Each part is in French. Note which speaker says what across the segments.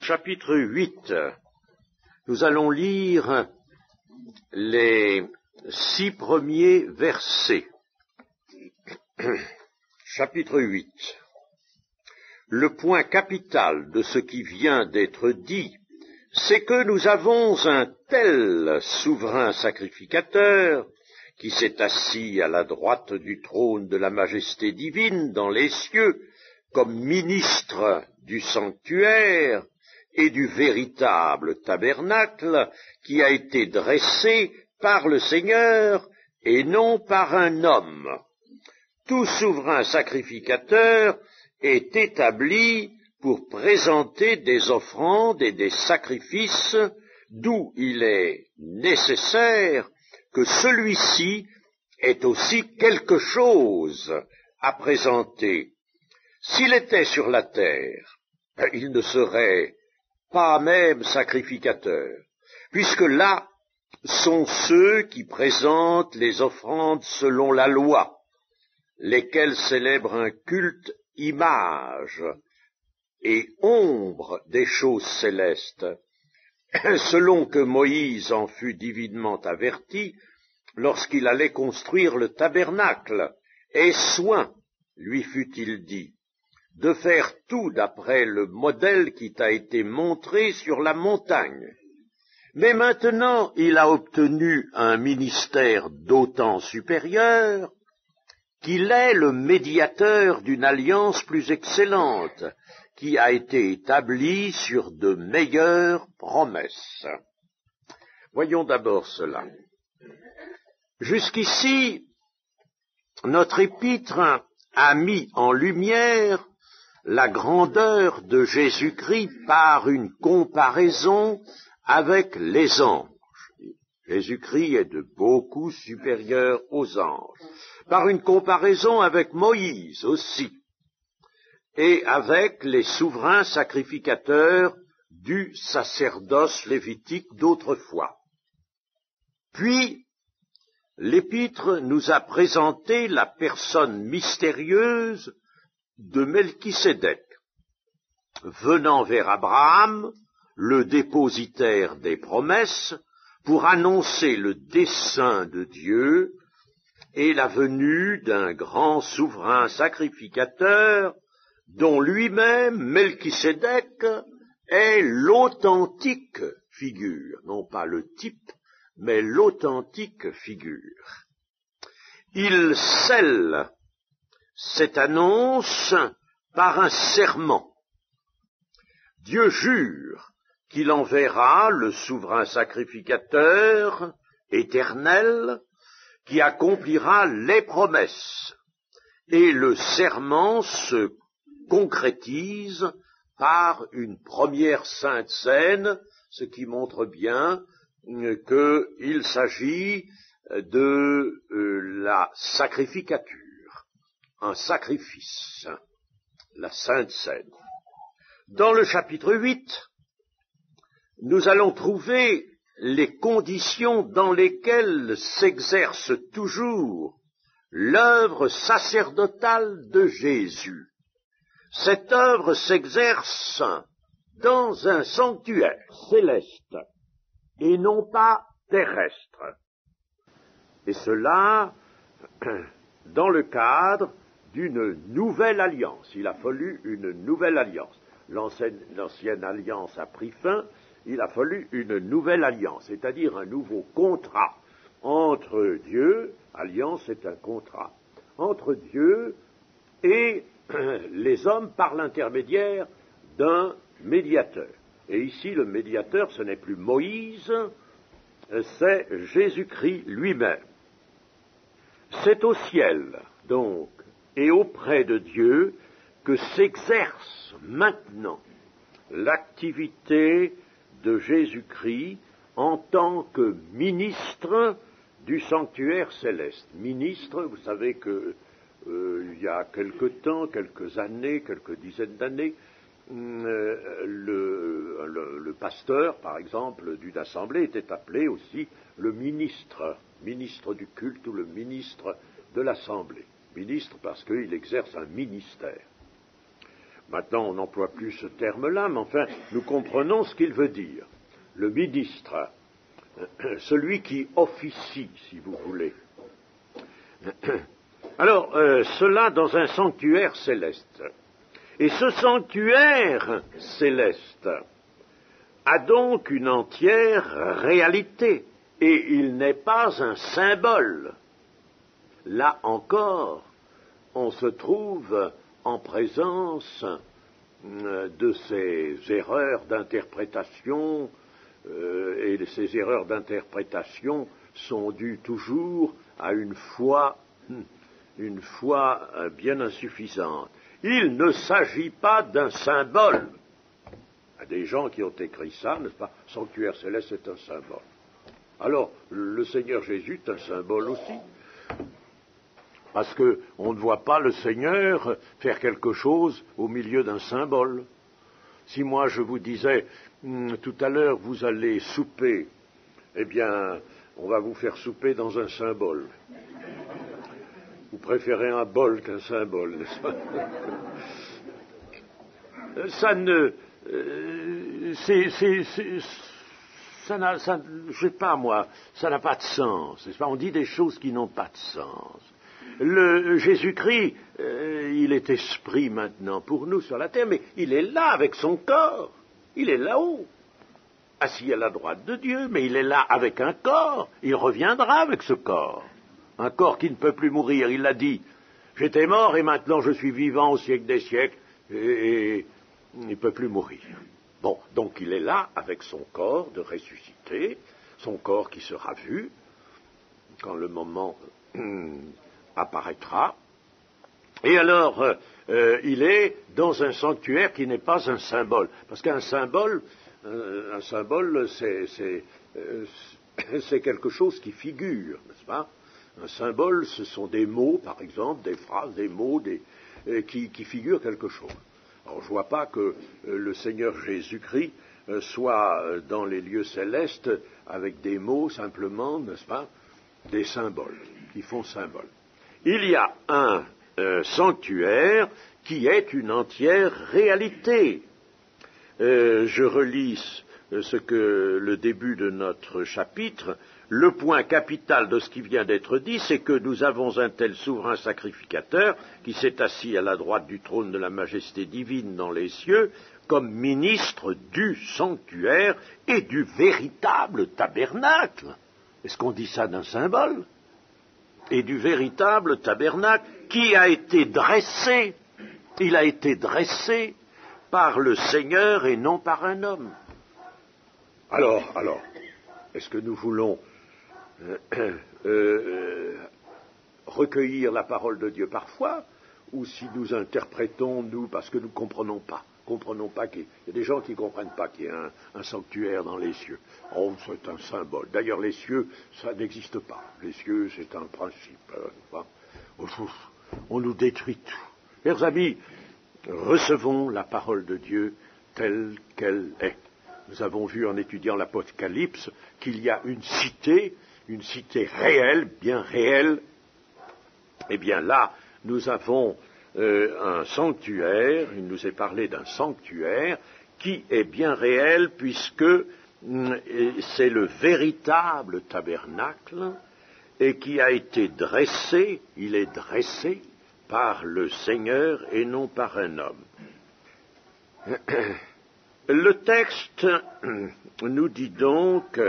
Speaker 1: Chapitre 8. Nous allons lire les 6 premiers versets. Chapitre 8. Le point capital de ce qui vient d'être dit, c'est que nous avons un tel souverain sacrificateur qui s'est assis à la droite du trône de la majesté divine dans les cieux, comme ministre du sanctuaire et du véritable tabernacle qui a été dressé par le Seigneur et non par un homme. Tout souverain sacrificateur est établi pour présenter des offrandes et des sacrifices, d'où il est nécessaire que celui-ci ait aussi quelque chose à présenter. S'il était sur la terre, il ne serait pas même sacrificateur, puisque là sont ceux qui présentent les offrandes selon la loi, lesquels célèbrent un culte image et ombre des choses célestes, selon que Moïse en fut divinement averti lorsqu'il allait construire le tabernacle, et soin, lui fut-il dit, de faire tout d'après le modèle qui t'a été montré sur la montagne. Mais maintenant, il a obtenu un ministère d'autant supérieur qu'il est le médiateur d'une alliance plus excellente, qui a été établie sur de meilleures promesses. Voyons d'abord cela. Jusqu'ici, notre épître a mis en lumière la grandeur de Jésus-Christ par une comparaison avec les anges. Jésus-Christ est de beaucoup supérieur aux anges. Par une comparaison avec Moïse aussi, et avec les souverains sacrificateurs du sacerdoce lévitique d'autrefois. Puis, l'épître nous a présenté la personne mystérieuse de Melchisédek, venant vers Abraham, le dépositaire des promesses, pour annoncer le dessein de Dieu et la venue d'un grand souverain sacrificateur dont lui-même, Melchisédek, est l'authentique figure, non pas le type, mais l'authentique figure. Il scelle cette annonce par un serment. Dieu jure qu'il enverra le souverain sacrificateur éternel qui accomplira les promesses. Et le serment se concrétise par une première sainte scène, ce qui montre bien qu'il s'agit de la sacrificature. Un sacrifice, la Sainte Seine. Dans le chapitre 8, nous allons trouver les conditions dans lesquelles s'exerce toujours l'œuvre sacerdotale de Jésus. Cette œuvre s'exerce dans un sanctuaire céleste et non pas terrestre. Et cela dans le cadre d'une nouvelle alliance. Il a fallu une nouvelle alliance. L'ancienne alliance a pris fin, il a fallu une nouvelle alliance, c'est-à-dire un nouveau contrat entre Dieu, alliance c'est un contrat, entre Dieu et les hommes par l'intermédiaire d'un médiateur. Et ici, le médiateur, ce n'est plus Moïse, c'est Jésus-Christ lui-même. C'est au ciel, donc, et auprès de Dieu que s'exerce maintenant l'activité de Jésus-Christ en tant que ministre du sanctuaire céleste. Ministre, vous savez que il y a quelque temps, quelques années, quelques dizaines d'années, le pasteur, par exemple, d'une assemblée était appelé aussi le ministre du culte ou le ministre de l'assemblée. Ministre parce qu'il exerce un ministère. Maintenant, on n'emploie plus ce terme-là, mais enfin, nous comprenons ce qu'il veut dire. Le ministre, celui qui officie, si vous voulez. Alors, cela dans un sanctuaire céleste. Et ce sanctuaire céleste a donc une entière réalité, et il n'est pas un symbole. Là encore, on se trouve en présence de ces erreurs d'interprétation, et ces erreurs d'interprétation sont dues toujours à une foi bien insuffisante. Il ne s'agit pas d'un symbole. Il y a des gens qui ont écrit ça, n'est-ce pas? Sanctuaire céleste, c'est un symbole. Alors, le Seigneur Jésus est un symbole aussi. Parce qu'on ne voit pas le Seigneur faire quelque chose au milieu d'un symbole. Si moi je vous disais, tout à l'heure vous allez souper, eh bien, on va vous faire souper dans un symbole. Vous préférez un bol qu'un symbole, n'est-ce pas? Ça ne... je sais pas moi, ça n'a pas de sens, n'est-ce pas? On dit des choses qui n'ont pas de sens. Jésus-Christ, il est esprit maintenant pour nous sur la terre, mais il est là avec son corps, il est là-haut, assis à la droite de Dieu, mais il est là avec un corps, il reviendra avec ce corps, un corps qui ne peut plus mourir, il l'a dit, j'étais mort et maintenant je suis vivant au siècle des siècles, et il ne peut plus mourir. Bon, donc il est là avec son corps de ressuscité, son corps qui sera vu quand le moment apparaîtra. Et alors, il est dans un sanctuaire qui n'est pas un symbole. Parce qu'un symbole, c'est quelque chose qui figure, n'est-ce pas? Un symbole, ce sont des mots, par exemple, des phrases, des mots qui figurent quelque chose. Alors, je ne vois pas que le Seigneur Jésus-Christ soit dans les lieux célestes avec des mots simplement, n'est-ce pas, des symboles, qui font symbole. Il y a un sanctuaire qui est une entière réalité. Je relis ce que le début de notre chapitre, le point capital de ce qui vient d'être dit, c'est que nous avons un tel souverain sacrificateur qui s'est assis à la droite du trône de la majesté divine dans les cieux, comme ministre du sanctuaire et du véritable tabernacle. Est-ce qu'on dit ça d'un symbole? Et du véritable tabernacle qui a été dressé, il a été dressé par le Seigneur et non par un homme. Alors, est-ce que nous voulons recueillir la parole de Dieu parfois, ou si nous interprétons, nous, parce que nous ne comprenons pas qu'il y a des gens qui ne comprennent pas qu'il y a un sanctuaire dans les cieux. Oh, c'est un symbole. D'ailleurs, les cieux, ça n'existe pas. Les cieux, c'est un principe. On nous détruit tout. Chers amis, recevons la parole de Dieu telle qu'elle est. Nous avons vu en étudiant l'Apocalypse qu'il y a une cité réelle, bien réelle. Eh bien là, nous avons un sanctuaire, il nous est parlé d'un sanctuaire qui est bien réel puisque c'est le véritable tabernacle et qui a été dressé, il est dressé par le Seigneur et non par un homme. Le texte nous dit donc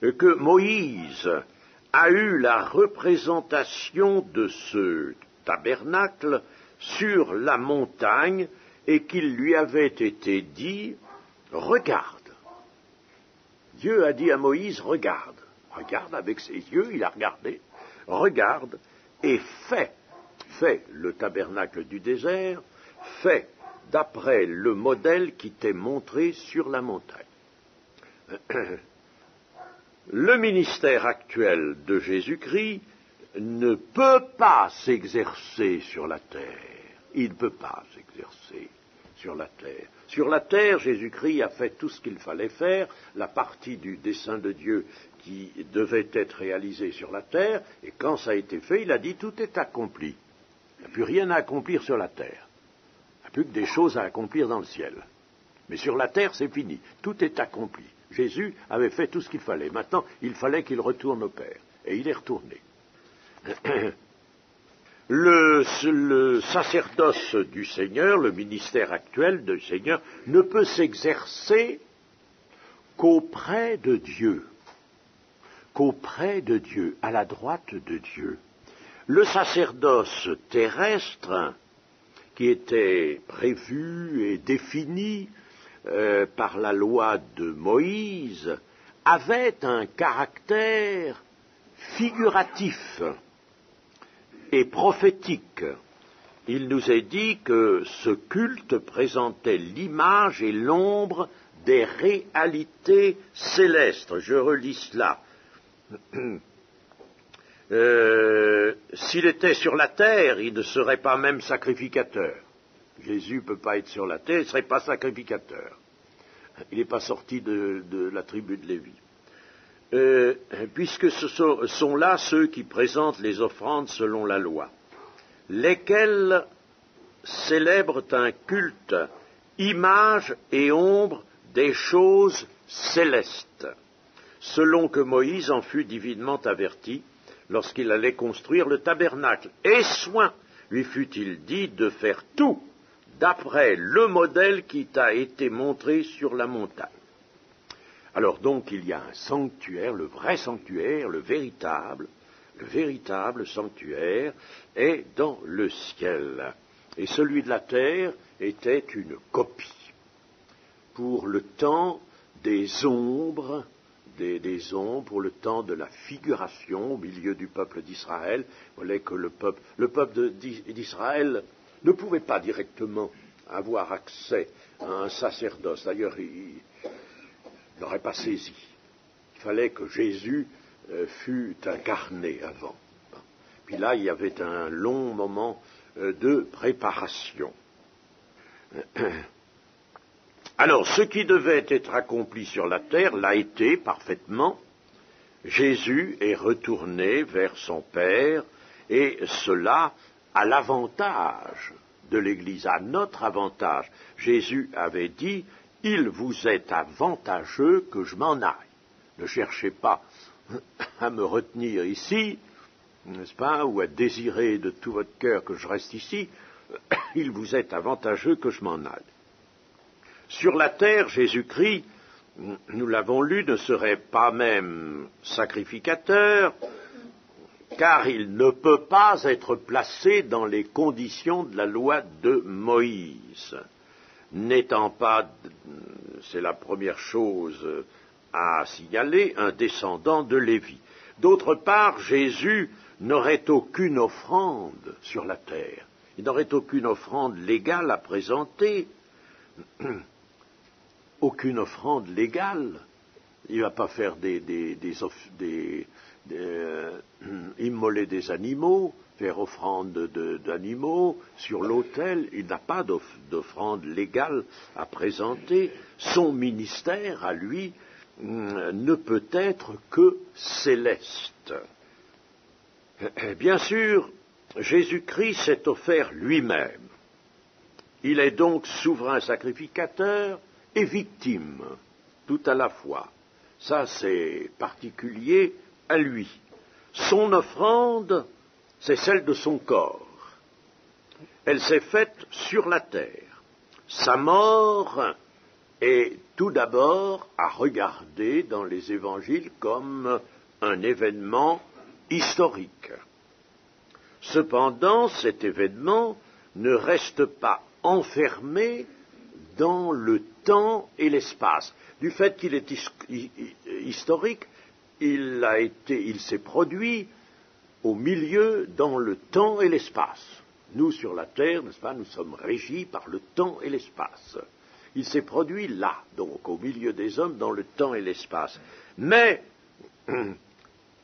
Speaker 1: que Moïse a eu la représentation de ce tabernacle sur la montagne et qu'il lui avait été dit « Regarde ». Dieu a dit à Moïse « Regarde ». Regarde avec ses yeux, il a regardé. Regarde et fais le tabernacle du désert, fais d'après le modèle qui t'est montré sur la montagne. Le ministère actuel de Jésus-Christ ne peut pas s'exercer sur la terre. Il ne peut pas s'exercer sur la terre. Sur la terre, Jésus-Christ a fait tout ce qu'il fallait faire, la partie du dessein de Dieu qui devait être réalisée sur la terre, et quand ça a été fait, il a dit tout est accompli. Il n'y a plus rien à accomplir sur la terre. n'y a plus que des choses à accomplir dans le ciel. Mais sur la terre, c'est fini. Tout est accompli. Jésus avait fait tout ce qu'il fallait. Maintenant, il fallait qu'il retourne au Père. Et il est retourné. Le sacerdoce du Seigneur, le ministère actuel du Seigneur, ne peut s'exercer qu'auprès de Dieu. Qu'auprès de Dieu, à la droite de Dieu. Le sacerdoce terrestre, qui était prévu et défini par la loi de Moïse, avait un caractère figuratif et prophétique. Il nous est dit que ce culte présentait l'image et l'ombre des réalités célestes. Je relis cela. S'il était sur la terre, il ne serait pas même sacrificateur. Jésus ne peut pas être sur la terre, il ne serait pas sacrificateur. Il n'est pas sorti de la tribu de Lévi. Puisque ce sont là ceux qui présentent les offrandes selon la loi, lesquels célèbrent un culte, image et ombre des choses célestes, selon que Moïse en fut divinement averti lorsqu'il allait construire le tabernacle. Et soin lui fut-il dit de faire tout d'après le modèle qui t'a été montré sur la montagne. Alors donc il y a un sanctuaire, le vrai sanctuaire, le véritable sanctuaire est dans le ciel. Et celui de la terre était une copie. Pour le temps des ombres, pour le temps de la figuration au milieu du peuple d'Israël, il fallait que le peuple d'Israël ne pouvait pas directement avoir accès à un sacerdoce. D'ailleurs, il n'aurait pas saisi. Il fallait que Jésus fût incarné avant. Puis là, il y avait un long moment de préparation. Alors, ce qui devait être accompli sur la terre l'a été parfaitement. Jésus est retourné vers son Père, et cela à l'avantage de l'Église, à notre avantage. Jésus avait dit, « Il vous est avantageux que je m'en aille. Ne cherchez pas à me retenir ici, n'est-ce pas, ou à désirer de tout votre cœur que je reste ici. Il vous est avantageux que je m'en aille. » Sur la terre, Jésus-Christ, nous l'avons lu, ne serait pas même sacrificateur, car il ne peut pas être placé dans les conditions de la loi de Moïse, n'étant pas, c'est la première chose à signaler, un descendant de Lévi. D'autre part, Jésus n'aurait aucune offrande sur la terre, il n'aurait aucune offrande légale à présenter. Aucune offrande légale. Il ne va pas faire immoler des animaux, faire offrande d'animaux sur l'autel. Il n'a pas d'offrande légale à présenter. Son ministère, à lui, ne peut être que céleste. Bien sûr, Jésus-Christ s'est offert lui-même. Il est donc souverain sacrificateur et victime, tout à la fois. Ça, c'est particulier à lui. Son offrande, c'est celle de son corps. Elle s'est faite sur la terre. Sa mort est tout d'abord à regarder dans les évangiles comme un événement historique. Cependant, cet événement ne reste pas enfermé dans le temps et l'espace. Du fait qu'il est historique, il s'est produit au milieu dans le temps et l'espace. Nous, sur la Terre, n'est-ce pas, nous sommes régis par le temps et l'espace. Il s'est produit là, donc, au milieu des hommes, dans le temps et l'espace. Mais,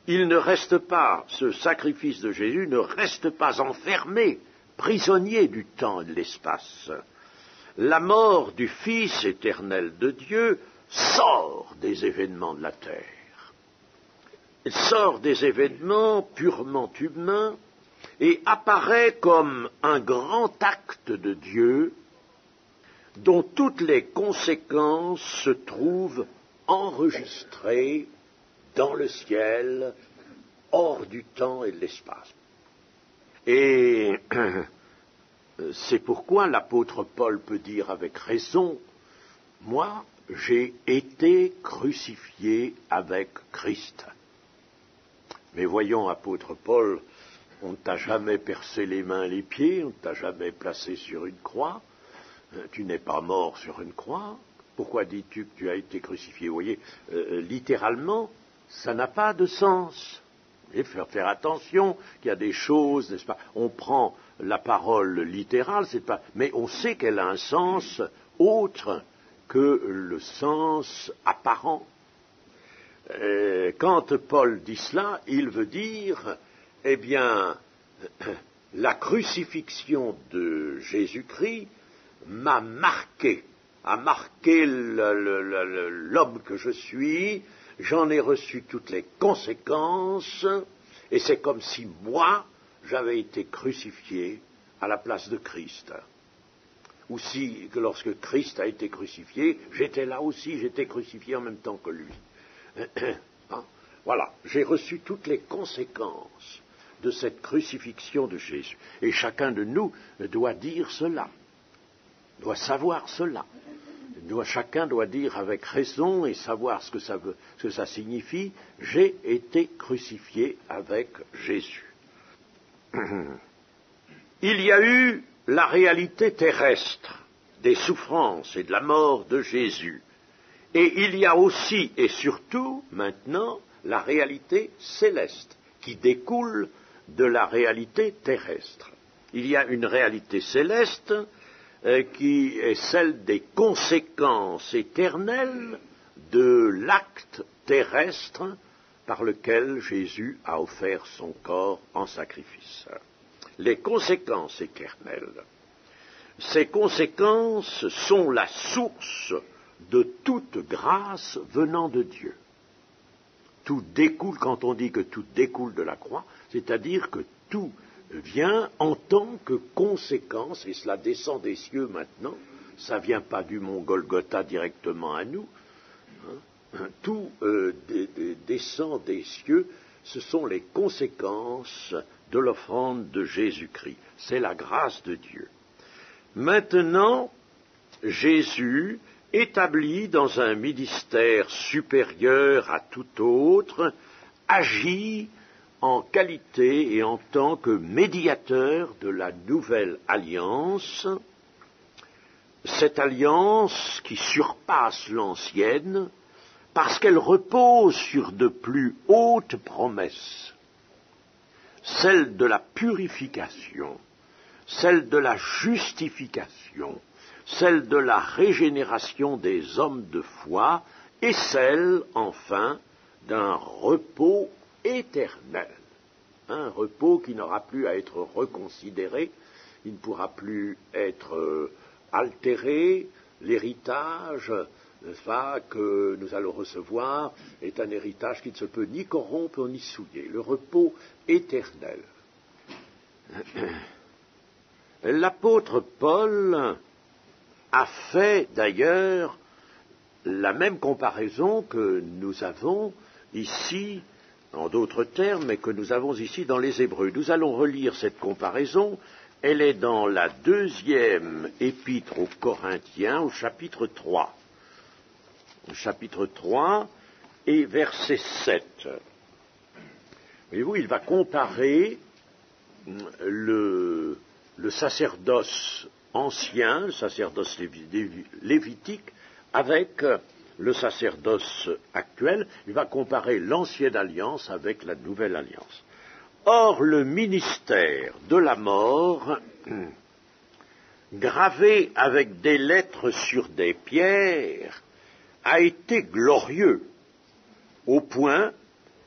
Speaker 1: il ne reste pas, ce sacrifice de Jésus ne reste pas enfermé, prisonnier du temps et de l'espace. La mort du Fils éternel de Dieu sort des événements de la terre. Elle sort des événements purement humains et apparaît comme un grand acte de Dieu dont toutes les conséquences se trouvent enregistrées dans le ciel, hors du temps et de l'espace. Et c'est pourquoi l'apôtre Paul peut dire avec raison, moi, j'ai été crucifié avec Christ. Mais voyons, apôtre Paul, on ne t'a jamais percé les mains et les pieds, on ne t'a jamais placé sur une croix, tu n'es pas mort sur une croix, pourquoi dis-tu que tu as été crucifié? Vous voyez, littéralement, ça n'a pas de sens. Il faut faire attention qu'il y a des choses, n'est-ce pas? On prend la parole littérale, mais on sait qu'elle a un sens autre que le sens apparent. Quand Paul dit cela, il veut dire, eh bien, la crucifixion de Jésus-Christ m'a marqué, a marqué l'homme que je suis, j'en ai reçu toutes les conséquences, et c'est comme si moi, j'avais été crucifié à la place de Christ. Ou si, que lorsque Christ a été crucifié, j'étais là aussi, j'étais crucifié en même temps que lui. Voilà, j'ai reçu toutes les conséquences de cette crucifixion de Jésus. Et chacun de nous doit dire cela, doit savoir cela. Chacun doit dire avec raison et savoir ce que ça signifie, j'ai été crucifié avec Jésus. Il y a eu la réalité terrestre des souffrances et de la mort de Jésus. Et il y a aussi et surtout maintenant la réalité céleste qui découle de la réalité terrestre. Il y a une réalité céleste qui est celle des conséquences éternelles de l'acte terrestre par lequel Jésus a offert son corps en sacrifice. Les conséquences éternelles. Ces conséquences sont la source de toute grâce venant de Dieu. Tout découle, quand on dit que tout découle de la croix, c'est-à-dire que tout vient en tant que conséquence, et cela descend des cieux maintenant, ça ne vient pas du mont Golgotha directement à nous, tout descend des cieux, ce sont les conséquences de l'offrande de Jésus-Christ, c'est la grâce de Dieu. Maintenant, Jésus, établi dans un ministère supérieur à tout autre, agit en qualité et en tant que médiateur de la nouvelle alliance, cette alliance qui surpasse l'ancienne parce qu'elle repose sur de plus hautes promesses, celle de la purification, celle de la justification, celle de la régénération des hommes de foi et celle, enfin, d'un repos éternel. Un repos qui n'aura plus à être reconsidéré, il ne pourra plus être altéré. L'héritage, n'est-ce pas, que nous allons recevoir est un héritage qui ne se peut ni corrompre ni souiller. Le repos éternel. L'apôtre Paul a fait d'ailleurs la même comparaison que nous avons ici, en d'autres termes, mais que nous avons ici dans les Hébreux. Nous allons relire cette comparaison. Elle est dans la deuxième épître aux Corinthiens, au chapitre 3. Au chapitre 3 et verset 7. Voyez-vous, il va comparer le sacerdoce ancien, le sacerdoce lévitique, avec le sacerdoce actuel. Il va comparer l'ancienne alliance avec la nouvelle alliance. Or, le ministère de la mort, gravé avec des lettres sur des pierres, a été glorieux, au point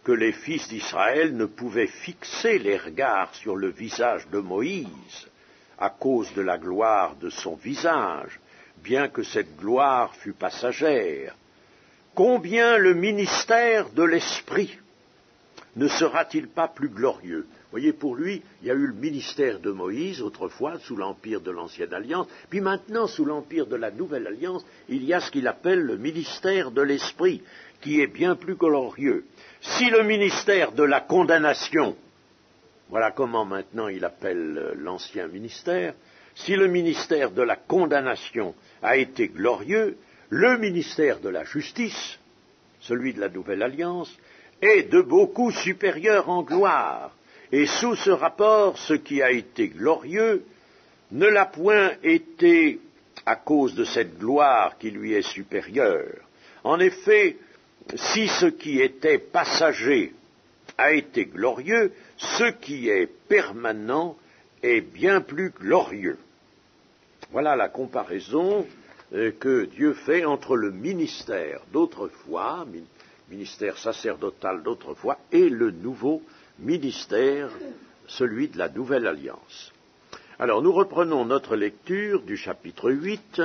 Speaker 1: que les fils d'Israël ne pouvaient fixer les regards sur le visage de Moïse, à cause de la gloire de son visage, bien que cette gloire fût passagère. Combien le ministère de l'Esprit ne sera-t-il pas plus glorieux? Vous voyez, pour lui, il y a eu le ministère de Moïse, autrefois, sous l'empire de l'Ancienne Alliance, puis maintenant, sous l'empire de la Nouvelle Alliance, il y a ce qu'il appelle le ministère de l'Esprit, qui est bien plus glorieux. Si le ministère de la condamnation, voilà comment maintenant il appelle l'ancien ministère, si le ministère de la condamnation a été glorieux, le ministère de la justice, celui de la Nouvelle Alliance, est de beaucoup supérieur en gloire. Et sous ce rapport, ce qui a été glorieux ne l'a point été à cause de cette gloire qui lui est supérieure. En effet, si ce qui était passager a été glorieux, ce qui est permanent est bien plus glorieux. Voilà la comparaison que Dieu fait entre le ministère d'autrefois, ministère sacerdotal d'autrefois, et le nouveau ministère, celui de la Nouvelle Alliance. Alors nous reprenons notre lecture du chapitre 8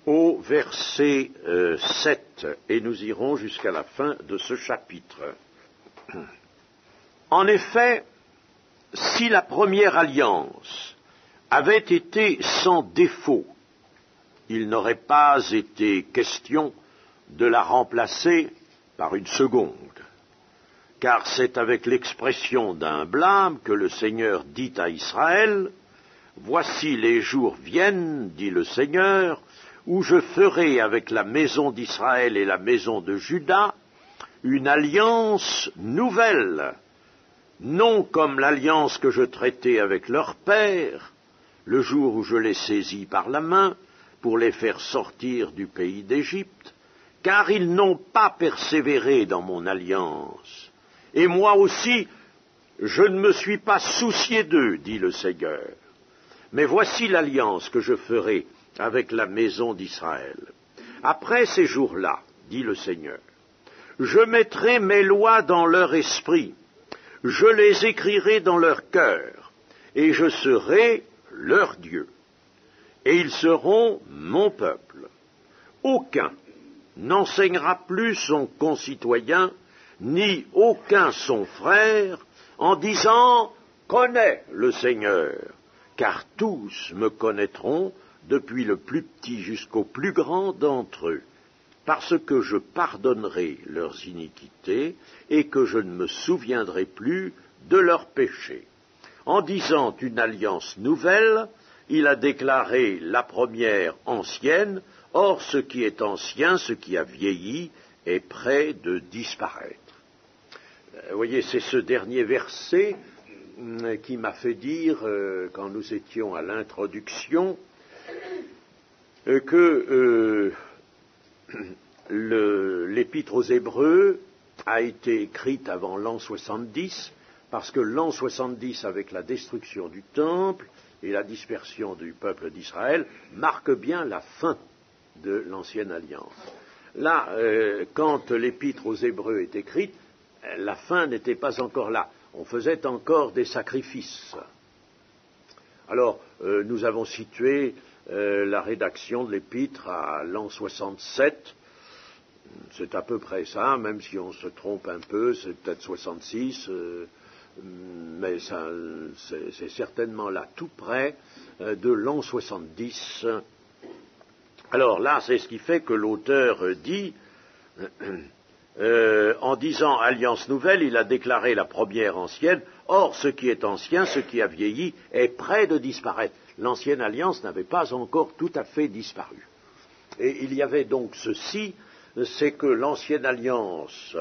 Speaker 1: au verset 7 et nous irons jusqu'à la fin de ce chapitre. En effet, si la première alliance avait été sans défaut, il n'aurait pas été question de la remplacer par une seconde, car c'est avec l'expression d'un blâme que le Seigneur dit à Israël, « Voici les jours viennent, dit le Seigneur, où je ferai avec la maison d'Israël et la maison de Juda une alliance nouvelle, non comme l'alliance que je traitai avec leur père, le jour où je les saisis par la main pour les faire sortir du pays d'Égypte, car ils n'ont pas persévéré dans mon alliance. Et moi aussi, je ne me suis pas soucié d'eux, dit le Seigneur. Mais voici l'alliance que je ferai avec la maison d'Israël. Après ces jours-là, dit le Seigneur, je mettrai mes lois dans leur esprit, je les écrirai dans leur cœur, et je serai leur Dieu. Et ils seront mon peuple. Aucun n'enseignera plus son concitoyen, ni aucun son frère, en disant « Connais le Seigneur », car tous me connaîtront, depuis le plus petit jusqu'au plus grand d'entre eux, parce que je pardonnerai leurs iniquités et que je ne me souviendrai plus de leurs péchés. En disant une alliance nouvelle, il a déclaré la première ancienne, or ce qui est ancien, ce qui a vieilli, est près de disparaître. Vous voyez, c'est ce dernier verset qui m'a fait dire, quand nous étions à l'introduction, que l'épître aux Hébreux a été écrite avant l'an 70, parce que l'an 70, avec la destruction du temple et la dispersion du peuple d'Israël, marque bien la fin de l'ancienne alliance. Là, quand l'épître aux Hébreux est écrite, la fin n'était pas encore là. On faisait encore des sacrifices. Alors, nous avons situé la rédaction de l'épître à l'an 67. C'est à peu près ça, même si on se trompe un peu, c'est peut-être 66, mais ça, c'est certainement là, tout près de l'an 70. Alors là, c'est ce qui fait que l'auteur dit, en disant alliance nouvelle, il a déclaré la première ancienne, or ce qui est ancien, ce qui a vieilli, est près de disparaître. L'ancienne alliance n'avait pas encore tout à fait disparu. Et il y avait donc ceci, c'est que l'ancienne alliance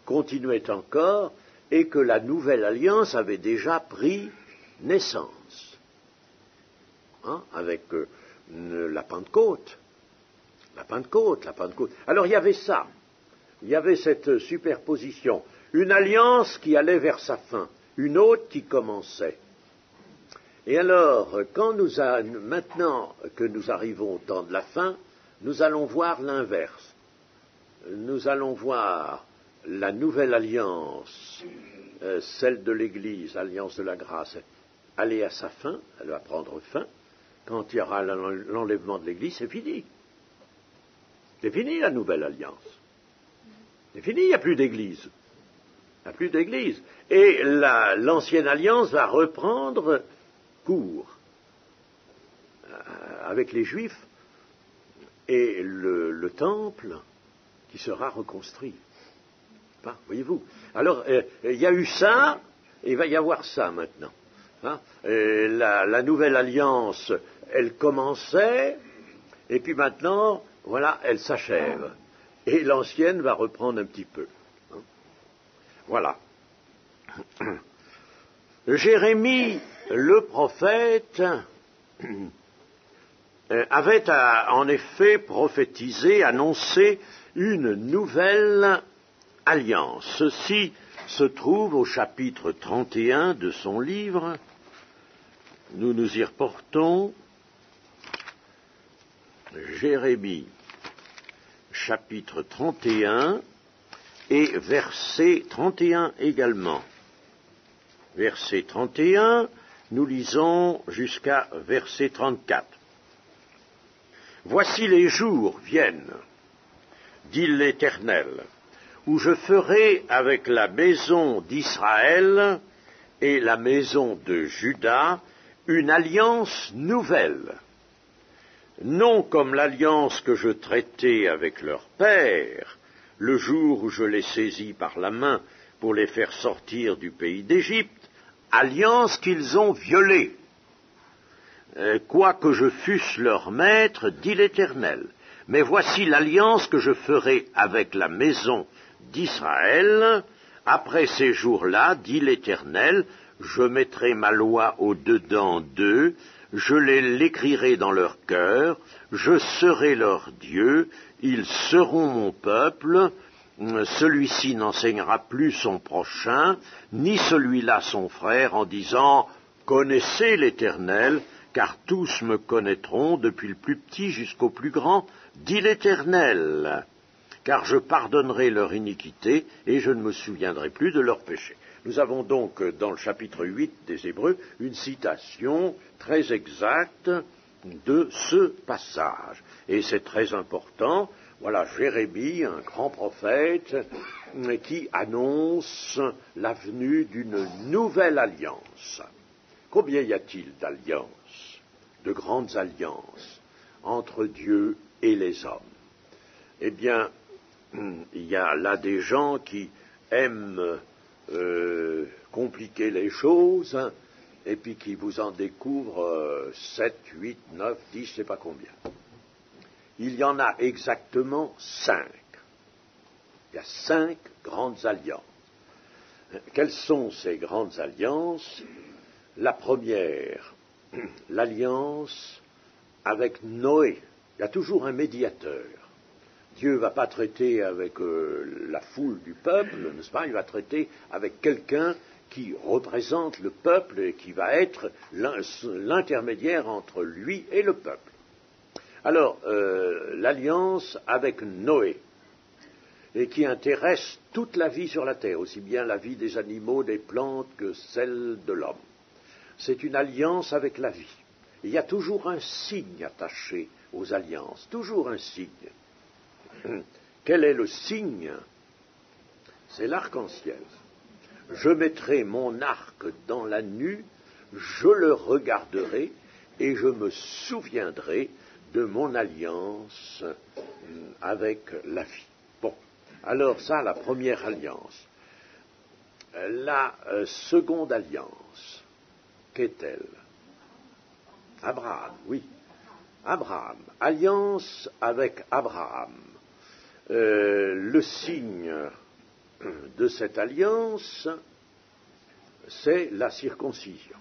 Speaker 1: continuait encore et que la nouvelle alliance avait déjà pris naissance. Avec la Pentecôte. La Pentecôte. Alors il y avait ça. Il y avait cette superposition. Une alliance qui allait vers sa fin, une autre qui commençait. Et alors, maintenant que nous arrivons au temps de la fin, nous allons voir l'inverse. Nous allons voir la nouvelle alliance, celle de l'Église, alliance de la grâce, aller à sa fin, elle va prendre fin. Quand il y aura l'enlèvement de l'Église, c'est fini. C'est fini la nouvelle alliance. C'est fini, il n'y a plus d'église. Il n'y a plus d'église. Et l'ancienne alliance va reprendre cours avec les Juifs et le temple qui sera reconstruit. Hein, voyez-vous. Alors, il y a eu ça, et il va y avoir ça maintenant. Hein, la nouvelle alliance, elle commençait, et puis maintenant, voilà, elle s'achève. Et l'ancienne va reprendre un petit peu. Hein. Voilà. Jérémie, le prophète, avait en effet prophétisé, annoncé une nouvelle alliance. Ceci se trouve au chapitre 31 de son livre. Nous nous y reportons. Jérémie, chapitre 31 et verset 31 également. Verset 31, nous lisons jusqu'à verset 34. Voici les jours viennent, dit l'Éternel, où je ferai avec la maison d'Israël et la maison de Juda une alliance nouvelle, non comme l'alliance que je traitai avec leur père, le jour où je les saisis par la main pour les faire sortir du pays d'Égypte, alliance qu'ils ont violée. Quoique je fusse leur maître, dit l'Éternel, mais voici l'alliance que je ferai avec la maison d'Israël. Après ces jours-là, dit l'Éternel, je mettrai ma loi au-dedans d'eux, je l'écrirai dans leur cœur, je serai leur Dieu, ils seront mon peuple, celui-ci n'enseignera plus son prochain, ni celui-là son frère, en disant « Connaissez l'Éternel », car tous me connaîtront, depuis le plus petit jusqu'au plus grand, dit l'Éternel, car je pardonnerai leur iniquité et je ne me souviendrai plus de leurs péchés. Nous avons donc dans le chapitre 8 des Hébreux une citation très exacte de ce passage. Et c'est très important. Voilà Jérémie, un grand prophète, qui annonce la venue d'une nouvelle alliance. Combien y a-t-il d'alliances, de grandes alliances, entre Dieu et les hommes? Eh bien, il y a là des gens qui aiment compliquer les choses, hein, et puis qui vous en découvrent 7, 8, 9, 10, je ne sais pas combien. Il y en a exactement 5. Il y a 5 grandes alliances. Quelles sont ces grandes alliances? La première, l'alliance avec Noé. Il y a toujours un médiateur. Dieu ne va pas traiter avec la foule du peuple, n'est-ce pas? Il va traiter avec quelqu'un qui représente le peuple et qui va être l'intermédiaire entre lui et le peuple. Alors, l'alliance avec Noé, et qui intéresse toute la vie sur la terre, aussi bien la vie des animaux, des plantes, que celle de l'homme. C'est une alliance avec la vie. Il y a toujours un signe attaché aux alliances, toujours un signe. Quel est le signe? C'est l'arc-en-ciel. Je mettrai mon arc dans la nue, je le regarderai et je me souviendrai de mon alliance avec la vie. Bon, alors ça, la première alliance. La seconde alliance, qu'est-elle? Abraham, oui. Abraham, alliance avec Abraham. Le signe de cette alliance, c'est la circoncision.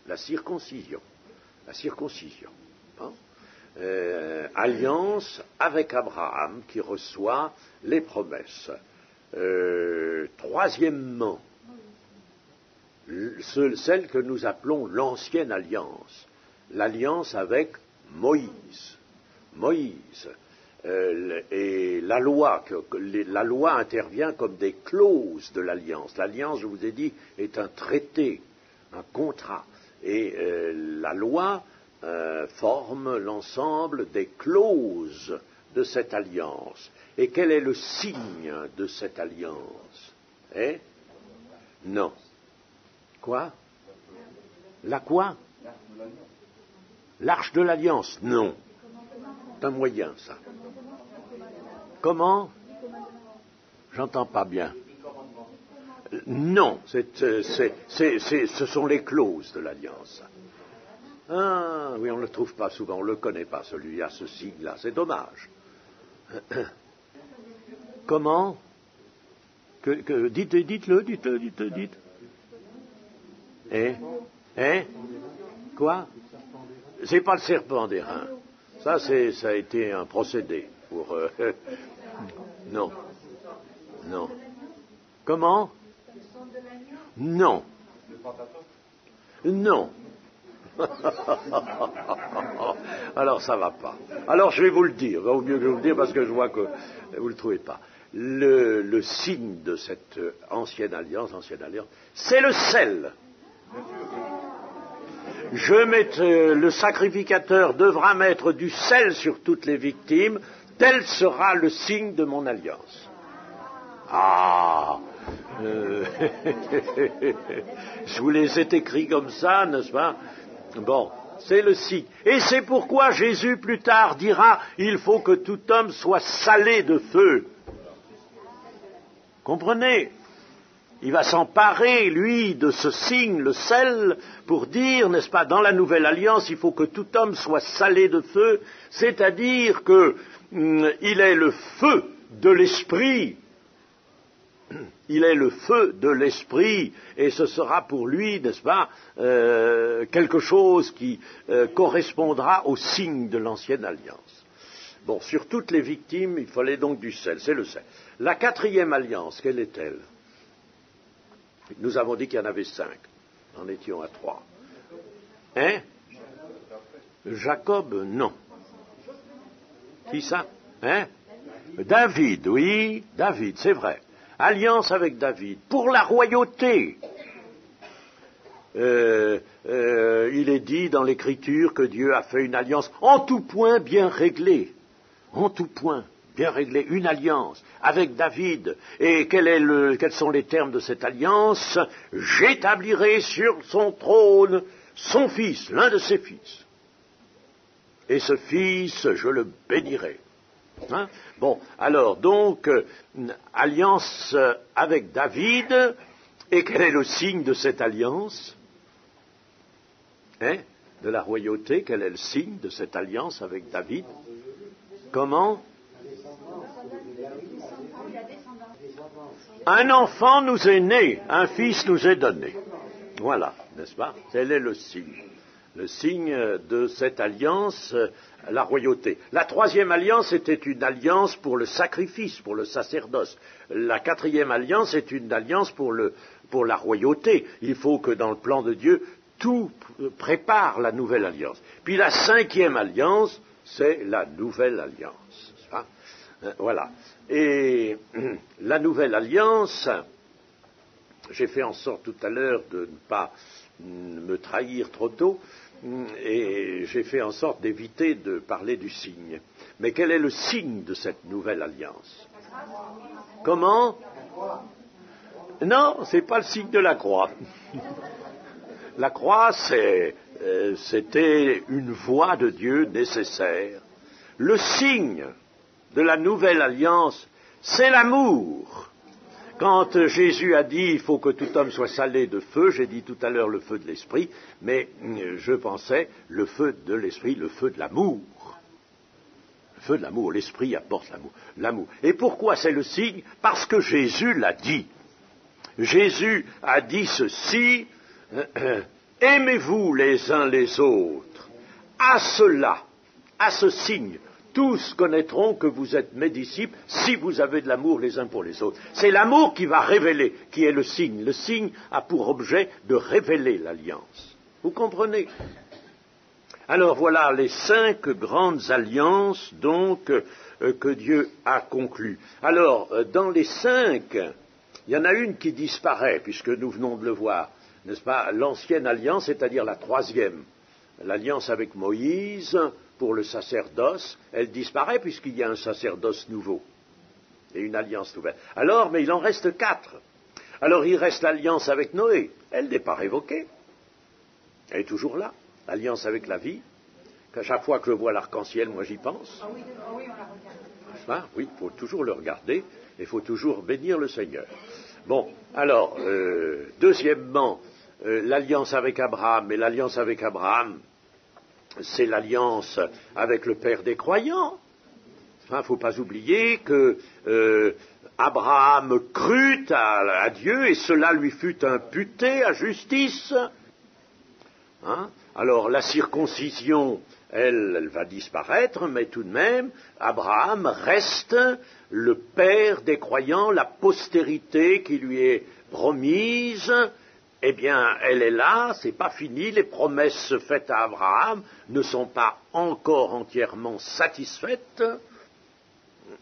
Speaker 1: La circoncision. La circoncision. Hein? Alliance avec Abraham qui reçoit les promesses. Troisièmement, celle que nous appelons l'ancienne alliance. L'alliance avec Moïse. Moïse. Et la loi intervient comme des clauses de l'alliance. L'alliance, je vous ai dit, est un traité, un contrat. Et la loi forme l'ensemble des clauses de cette alliance. Et quel est le signe de cette alliance? Non. Quoi? La quoi? L'arche de l'alliance? Non. C'est un moyen, ça. Comment? J'entends pas bien. Non, ce sont les clauses de l'alliance. Ah, oui, on ne le trouve pas souvent, on ne le connaît pas, celui-là, ce signe-là, c'est dommage. Comment? Dites-le. Quoi? C'est pas le serpent d'airain. Ça a été un procédé pour... Non. Comment? Non. Non. Alors ça va pas. Alors je vais vous le dire, au mieux que je vous le dire parce que je vois que vous ne le trouvez pas. Le signe de cette ancienne alliance, c'est le sel. Le sacrificateur devra mettre du sel sur toutes les victimes, tel sera le signe de mon alliance. Ah, je vous les ai écrits comme ça, n'est-ce pas? Bon, c'est le signe. Et c'est pourquoi Jésus plus tard dira, il faut que tout homme soit salé de feu. Comprenez? Il va s'emparer, lui, de ce signe, le sel, pour dire, n'est-ce pas, dans la nouvelle alliance, il faut que tout homme soit salé de feu, c'est-à-dire que il est le feu de l'esprit. Il est le feu de l'esprit, et ce sera pour lui, n'est-ce pas, quelque chose qui correspondra au signe de l'ancienne alliance. Bon, sur toutes les victimes, il fallait donc du sel, c'est le sel. La 4e alliance, quelle est-elle? Nous avons dit qu'il y en avait 5. En étions à 3. Jacob, non. Qui ça? David, oui, David, c'est vrai. Alliance avec David, pour la royauté. Il est dit dans l'Écriture que Dieu a fait une alliance en tout point bien réglée. En tout point bien réglée, une alliance avec David. Et quels sont les termes de cette alliance? J'établirai sur son trône son fils, l'un de ses fils. Et ce fils, je le bénirai. Bon, alors, donc, alliance avec David, et quel est le signe de cette alliance? De la royauté, quel est le signe de cette alliance avec David? Comment? Un enfant nous est né, un fils nous est donné. Voilà, n'est-ce pas? Tel est le signe. Le signe de cette alliance, la royauté. La 3e alliance était une alliance pour le sacrifice, pour le sacerdoce. La 4e alliance est une alliance pour la royauté. Il faut que dans le plan de Dieu, tout prépare la nouvelle alliance. Puis la 5e alliance, c'est la nouvelle alliance. Voilà. Et la nouvelle alliance, j'ai fait en sorte tout à l'heure de ne pas me trahir trop tôt, et j'ai fait en sorte d'éviter de parler du signe. Mais quel est le signe de cette nouvelle alliance? Comment? Non, c'est pas le signe de la croix. La croix, c'était une voie de Dieu nécessaire. Le signe de la nouvelle alliance, c'est l'amour. Quand Jésus a dit il faut que tout homme soit salé de feu, j'ai dit tout à l'heure le feu de l'esprit, mais je pensais le feu de l'esprit, le feu de l'amour. Le feu de l'amour, l'esprit apporte l'amour. Et pourquoi c'est le signe? Parce que Jésus l'a dit. Jésus a dit ceci, aimez-vous les uns les autres. À cela, à ce signe, tous connaîtront que vous êtes mes disciples si vous avez de l'amour les uns pour les autres. C'est l'amour qui va révéler, qui est le signe. Le signe a pour objet de révéler l'alliance. Vous comprenez? Alors voilà les 5 grandes alliances donc que Dieu a conclues. Alors dans les 5, il y en a une qui disparaît puisque nous venons de le voir, n'est-ce pas? L'ancienne alliance, c'est-à-dire la 3e. L'alliance avec Moïse, pour le sacerdoce, elle disparaît puisqu'il y a un sacerdoce nouveau et une alliance nouvelle. Alors, mais il en reste 4. Alors il reste l'alliance avec Noé. Elle n'est pas révoquée. Elle est toujours là. L'alliance avec la vie. À chaque fois que je vois l'arc-en-ciel, moi j'y pense.
Speaker 2: Ah oui, on la regarde.
Speaker 1: Ah, oui, il faut toujours le regarder et il faut toujours bénir le Seigneur. Bon, alors, deuxièmement, l'alliance avec Abraham. Et l'alliance avec Abraham, c'est l'alliance avec le Père des croyants. Il ne faut pas oublier que Abraham crut à Dieu et cela lui fut imputé à justice. Hein? Alors la circoncision, elle va disparaître, mais tout de même, Abraham reste le père des croyants, la postérité qui lui est promise. Eh bien, elle est là, c'est pas fini, les promesses faites à Abraham ne sont pas encore entièrement satisfaites.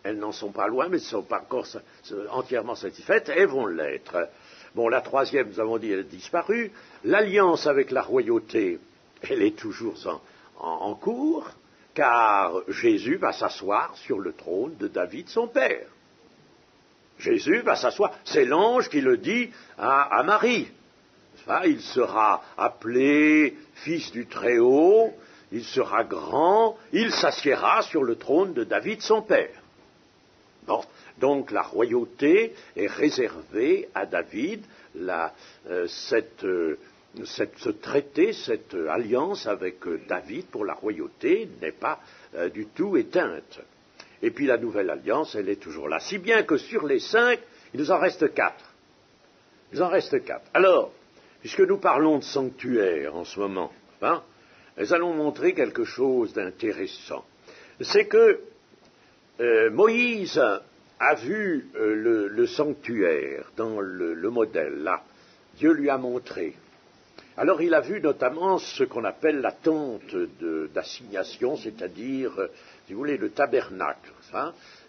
Speaker 1: Elles n'en sont pas loin, mais elles ne sont pas encore entièrement satisfaites, elles vont l'être. Bon, la troisième, nous avons dit, elle a disparu. L'alliance avec la royauté, elle est toujours en cours, car Jésus va s'asseoir sur le trône de David, son père. Jésus va s'asseoir, c'est l'ange qui le dit à Marie. Il sera appelé fils du Très-Haut, il sera grand, il s'assiera sur le trône de David, son père. Bon, donc la royauté est réservée à David. Ce traité, cette alliance avec David pour la royauté n'est pas du tout éteinte. Et puis la nouvelle alliance, elle est toujours là. Si bien que sur les 5, il nous en reste 4. Il nous en reste 4. Alors, puisque nous parlons de sanctuaire en ce moment, nous allons montrer quelque chose d'intéressant. C'est que Moïse a vu le sanctuaire dans le modèle, là. Dieu lui a montré. Alors il a vu notamment ce qu'on appelle la tente d'assignation, c'est-à-dire, si vous voulez, le tabernacle,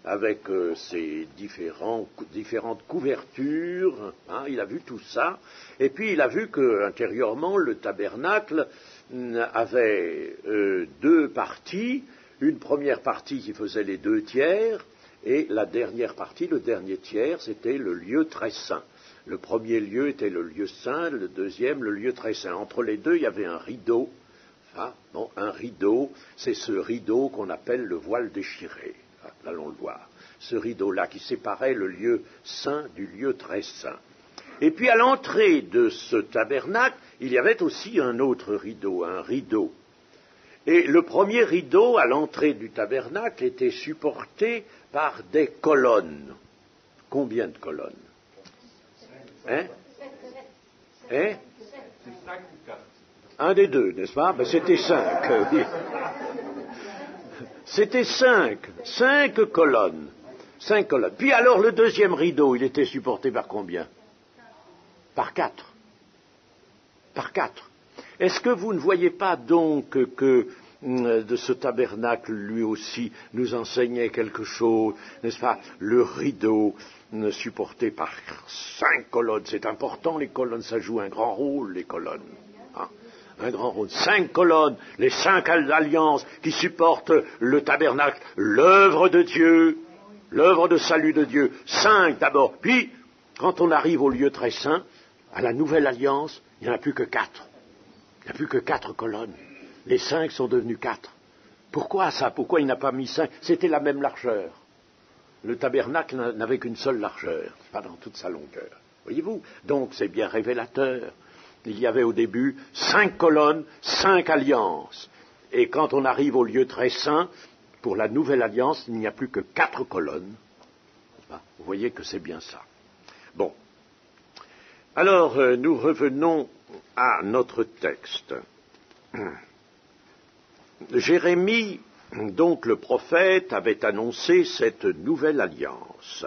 Speaker 1: avec ses différentes couvertures, il a vu tout ça, et puis il a vu qu'intérieurement, le tabernacle avait 2 parties, une première partie qui faisait les 2 tiers, et la dernière partie, le dernier tiers, c'était le lieu très saint. Le premier lieu était le lieu saint, le deuxième, le lieu très saint. Entre les deux, il y avait un rideau. Un rideau, c'est ce rideau qu'on appelle le voile déchiré. Là, allons le voir. Ce rideau-là qui séparait le lieu saint du lieu très saint. Et puis à l'entrée de ce tabernacle, il y avait aussi un autre rideau, un rideau. Et le premier rideau, à l'entrée du tabernacle, était supporté par des colonnes. Combien de colonnes? Un des deux, n'est-ce pas? C'était 5, oui. C'était 5 colonnes. 5 colonnes. Puis alors le deuxième rideau, il était supporté par combien? Par 4. Par 4. Est-ce que vous ne voyez pas donc que de ce tabernacle, lui aussi, nous enseignait quelque chose, n'est-ce pas? Le rideau supporté par 5 colonnes, c'est important, les colonnes, ça joue un grand rôle, les colonnes. Un grand rôle. 5 colonnes, les 5 alliances qui supportent le tabernacle, l'œuvre de Dieu, l'œuvre de salut de Dieu. 5 d'abord, puis, quand on arrive au lieu très saint, à la nouvelle alliance, il n'y en a plus que 4. Il n'y a plus que 4 colonnes. Les 5 sont devenus 4. Pourquoi ça? Pourquoi il n'a pas mis 5? C'était la même largeur. Le tabernacle n'avait qu'une seule largeur, pas dans toute sa longueur. Voyez-vous? Donc c'est bien révélateur. Il y avait au début 5 colonnes, 5 alliances. Et quand on arrive au lieu très saint, pour la nouvelle alliance, il n'y a plus que 4 colonnes. Vous voyez que c'est bien ça. Bon. Alors, nous revenons à notre texte. Jérémie, donc le prophète, avait annoncé cette nouvelle alliance.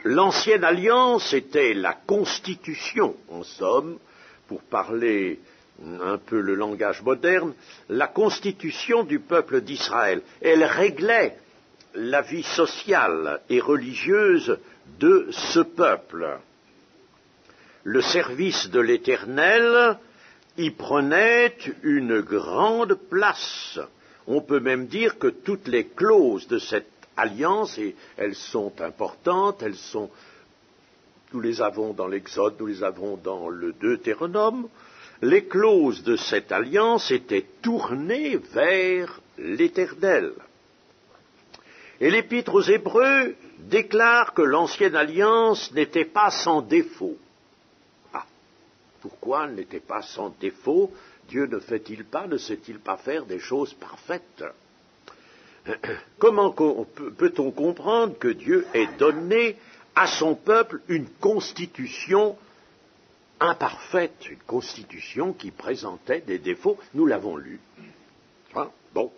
Speaker 1: L'ancienne alliance était la constitution, en somme, pour parler un peu le langage moderne, la constitution du peuple d'Israël. Elle réglait la vie sociale et religieuse de ce peuple. Le service de l'Éternel y prenait une grande place. On peut même dire que toutes les clauses de cette alliance, et elles sont importantes, nous les avons dans l'Exode, nous les avons dans le Deutéronome, les clauses de cette alliance étaient tournées vers l'Éternel. Et l'Épître aux Hébreux déclare que l'ancienne alliance n'était pas sans défaut. Ah, pourquoi elle n'était pas sans défaut? Dieu ne sait-il pas faire des choses parfaites? Comment peut-on comprendre que Dieu ait donné à son peuple une constitution imparfaite, une constitution qui présentait des défauts? Nous l'avons lu. Bon.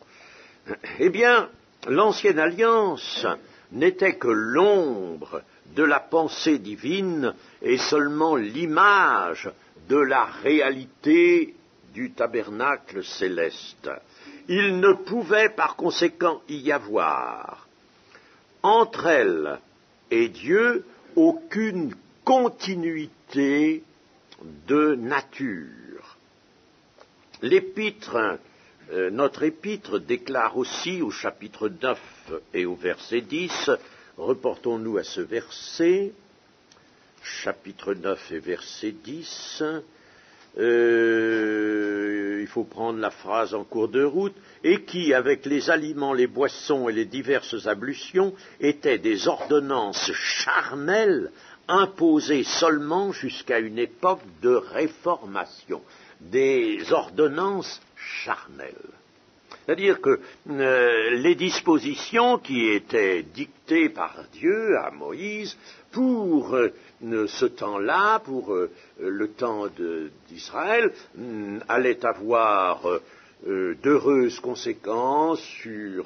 Speaker 1: Eh bien, l'ancienne alliance n'était que l'ombre de la pensée divine et seulement l'image de la réalité du tabernacle céleste. Il ne pouvait par conséquent y avoir entre elle et Dieu aucune continuité de nature. Notre épître déclare aussi au chapitre 9 et au verset 10, reportons-nous à ce verset, chapitre 9 et verset 10, il faut prendre la phrase en cours de route, et qui, avec les aliments, les boissons et les diverses ablutions, étaient des ordonnances charnelles imposées seulement jusqu'à une époque de réformation. Des ordonnances charnelles. C'est-à-dire que les dispositions qui étaient dictées par Dieu à Moïse pour ce temps-là, pour le temps d'Israël, allaient avoir d'heureuses conséquences sur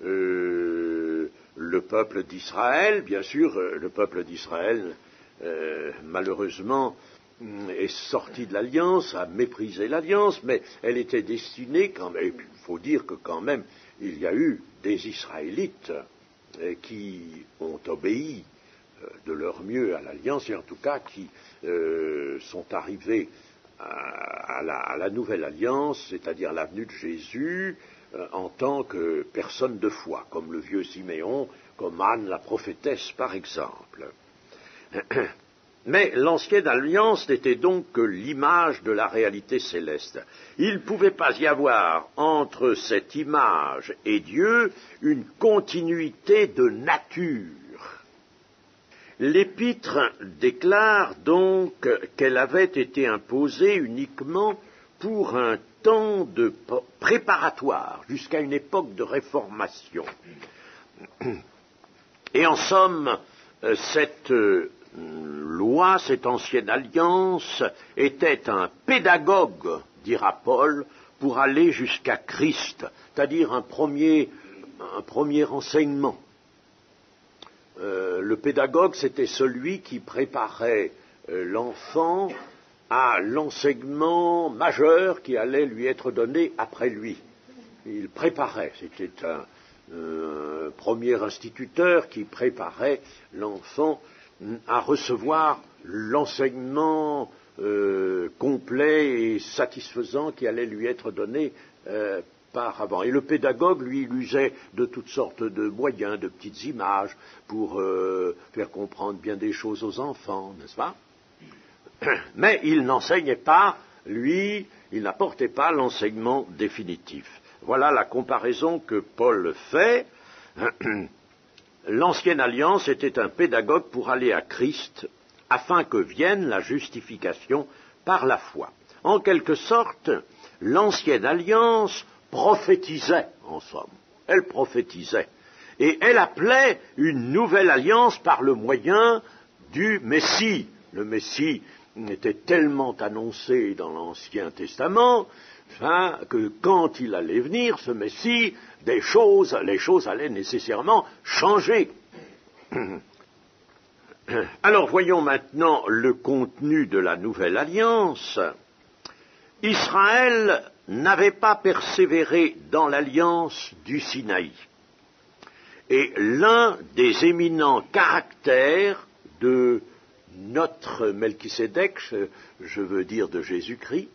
Speaker 1: le peuple d'Israël. Bien sûr, le peuple d'Israël, malheureusement, est sorti de l'Alliance, a méprisé l'Alliance, mais elle était destinée quand même, et puis il faut dire que quand même, il y a eu des Israélites qui ont obéi de leur mieux à l'Alliance, et en tout cas qui sont arrivés à la nouvelle Alliance, c'est-à-dire la venue de Jésus, en tant que personne de foi, comme le vieux Siméon, comme Anne la prophétesse par exemple. Mais l'ancienne alliance n'était donc que l'image de la réalité céleste. Il ne pouvait pas y avoir entre cette image et Dieu une continuité de nature. L'Épître déclare donc qu'elle avait été imposée uniquement pour un temps de préparatoire, jusqu'à une époque de réformation. Et en somme, cette loi, cette ancienne alliance, était un pédagogue, dira Paul, pour aller jusqu'à Christ, c'est-à-dire un premier enseignement. Le pédagogue, c'était celui qui préparait l'enfant à l'enseignement majeur qui allait lui être donné après lui. Il préparait, c'était un premier instituteur qui préparait l'enfant à recevoir l'enseignement complet et satisfaisant qui allait lui être donné par avant. Et le pédagogue, lui, il usait de toutes sortes de moyens, de petites images, pour faire comprendre bien des choses aux enfants, n'est-ce pas? Mais il n'enseignait pas, lui, il n'apportait pas l'enseignement définitif. Voilà la comparaison que Paul fait. L'ancienne alliance était un pédagogue pour aller à Christ, afin que vienne la justification par la foi. En quelque sorte, l'ancienne alliance prophétisait, en somme. Elle prophétisait. Et elle appelait une nouvelle alliance par le moyen du Messie. Le Messie était tellement annoncé dans l'Ancien Testament que quand il allait venir, ce Messie, les choses allaient nécessairement changer. Alors voyons maintenant le contenu de la nouvelle alliance. Israël n'avait pas persévéré dans l'alliance du Sinaï. Et l'un des éminents caractères de notre Melchisédek, je veux dire de Jésus-Christ,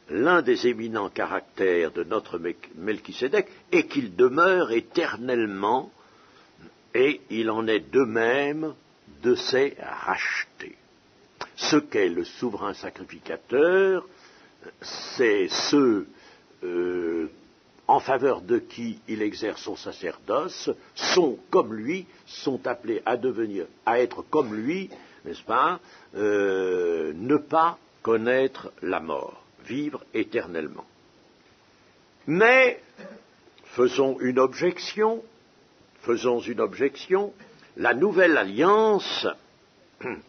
Speaker 1: l'un des éminents caractères de notre Melchisédek est qu'il demeure éternellement, et il en est de même de ses rachetés. Ce qu'est le souverain sacrificateur, c'est ceux en faveur de qui il exerce son sacerdoce, sont comme lui, sont appelés à être comme lui, n'est-ce pas, ne pas connaître la mort, vivre éternellement. Mais, faisons une objection, la nouvelle alliance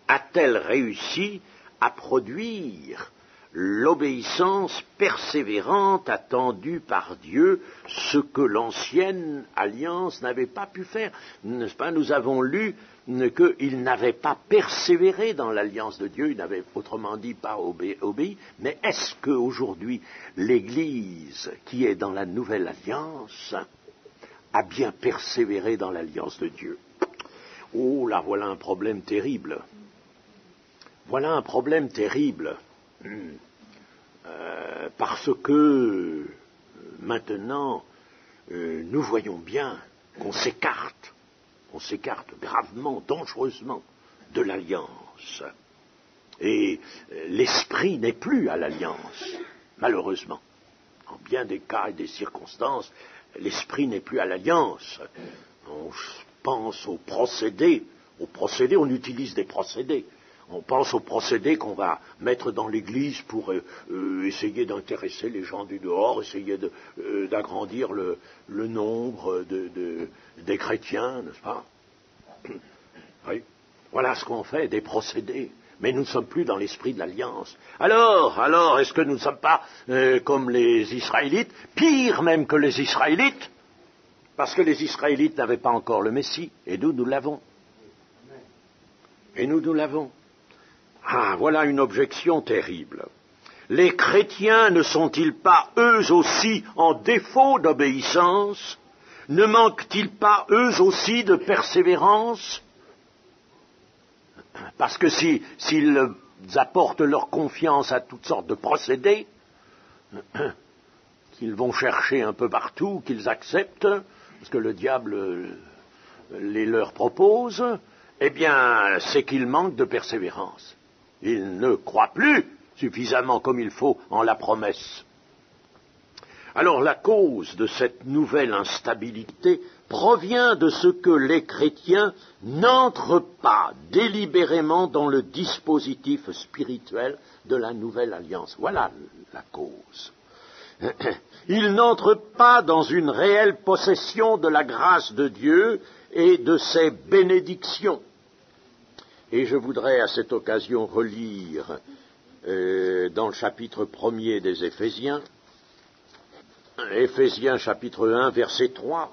Speaker 1: a-t-elle réussi à produire l'obéissance persévérante attendue par Dieu, ce que l'ancienne alliance n'avait pas pu faire, n'est-ce pas? Nous avons lu qu'il n'avait pas persévéré dans l'alliance de Dieu, il n'avait autrement dit pas obéi, mais est-ce qu'aujourd'hui l'Église qui est dans la nouvelle alliance a bien persévéré dans l'alliance de Dieu? Oh là, voilà un problème terrible. Voilà un problème terrible. Parce que maintenant, nous voyons bien qu'on s'écarte gravement, dangereusement de l'alliance. Et l'esprit n'est plus à l'alliance, malheureusement. En bien des cas et des circonstances, l'esprit n'est plus à l'alliance. On pense aux procédés, on utilise des procédés. On pense aux procédés qu'on va mettre dans l'Église pour essayer d'intéresser les gens du dehors, essayer d'agrandir le nombre des chrétiens, n'est-ce pas? Oui. Voilà ce qu'on fait, des procédés. Mais nous ne sommes plus dans l'esprit de l'Alliance. Alors, est-ce que nous ne sommes pas comme les Israélites, pire même que les Israélites? Parce que les Israélites n'avaient pas encore le Messie, et nous l'avons. Ah, voilà une objection terrible. Les chrétiens ne sont-ils pas eux aussi en défaut d'obéissance? Ne manquent-ils pas eux aussi de persévérance? Parce que s'ils apportent leur confiance à toutes sortes de procédés, qu'ils vont chercher un peu partout, qu'ils acceptent, parce que le diable les leur propose, eh bien, c'est qu'ils manquent de persévérance. Ils ne croient plus suffisamment comme il faut en la promesse. Alors la cause de cette nouvelle instabilité provient de ce que les chrétiens n'entrent pas délibérément dans le dispositif spirituel de la nouvelle alliance. Voilà la cause. Ils n'entrent pas dans une réelle possession de la grâce de Dieu et de ses bénédictions. Et je voudrais à cette occasion relire dans le chapitre 1er des Éphésiens, Éphésiens chapitre 1 verset 3,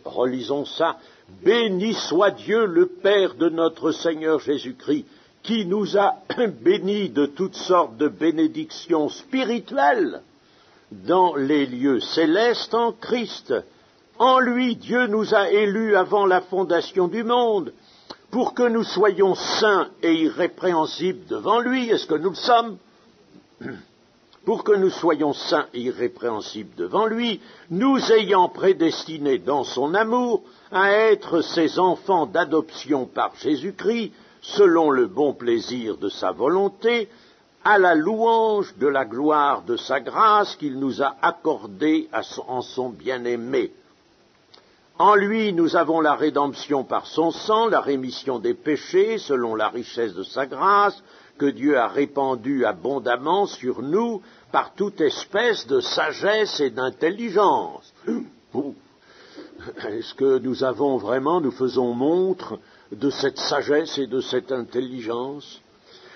Speaker 1: relisons ça. « Béni soit Dieu le Père de notre Seigneur Jésus-Christ, qui nous a bénis de toutes sortes de bénédictions spirituelles dans les lieux célestes en Christ. En lui, Dieu nous a élus avant la fondation du monde, pour que nous soyons saints et irrépréhensibles devant lui. » Est-ce que nous le sommes? Pour que nous soyons saints et irrépréhensibles devant lui, nous ayant prédestinés dans son amour à être ses enfants d'adoption par Jésus-Christ, selon le bon plaisir de sa volonté, à la louange de la gloire de sa grâce qu'il nous a accordée en son bien-aimé. En lui, nous avons la rédemption par son sang, la rémission des péchés, selon la richesse de sa grâce, que Dieu a répandue abondamment sur nous par toute espèce de sagesse et d'intelligence. Est-ce que nous faisons montre de cette sagesse et de cette intelligence?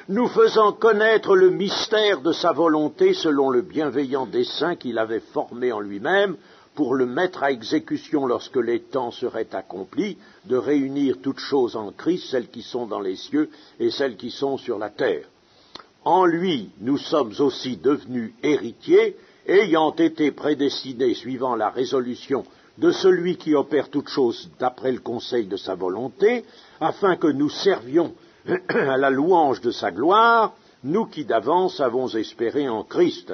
Speaker 1: Nous faisant connaître le mystère de sa volonté selon le bienveillant dessein qu'il avait formé en lui-même, pour le mettre à exécution lorsque les temps seraient accomplis, de réunir toutes choses en Christ, celles qui sont dans les cieux et celles qui sont sur la terre. En lui, nous sommes aussi devenus héritiers, ayant été prédestinés suivant la résolution de celui qui opère toutes choses d'après le conseil de sa volonté, afin que nous servions à la louange de sa gloire, nous qui d'avance avons espéré en Christ.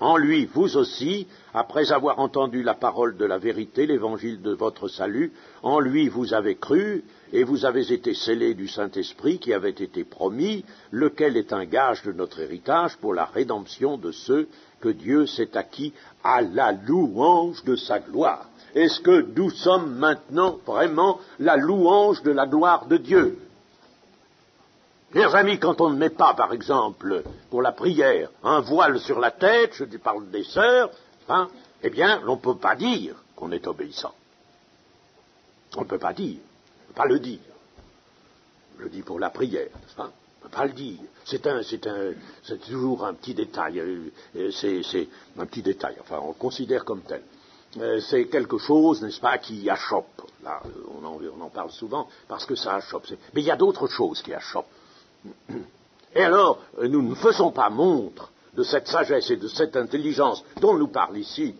Speaker 1: En lui, vous aussi, après avoir entendu la parole de la vérité, l'évangile de votre salut, en lui vous avez cru, et vous avez été scellés du Saint-Esprit qui avait été promis, lequel est un gage de notre héritage pour la rédemption de ceux que Dieu s'est acquis à la louange de sa gloire. Est-ce que nous sommes maintenant vraiment la louange de la gloire de Dieu? Chers amis, quand on ne met pas, par exemple, pour la prière, un voile sur la tête, je parle des sœurs, eh bien, on ne peut pas dire qu'on est obéissant. On ne peut pas dire, on ne peut pas le dire. Je le dis pour la prière, n'est-ce pas? On ne peut pas le dire. C'est toujours un petit détail. C'est un petit détail. Enfin, on le considère comme tel. C'est quelque chose, n'est-ce pas, qui achoppe. Là, on en parle souvent parce que ça achoppe. Mais il y a d'autres choses qui achoppent. Et alors, nous ne faisons pas montre de cette sagesse et de cette intelligence dont nous parle ici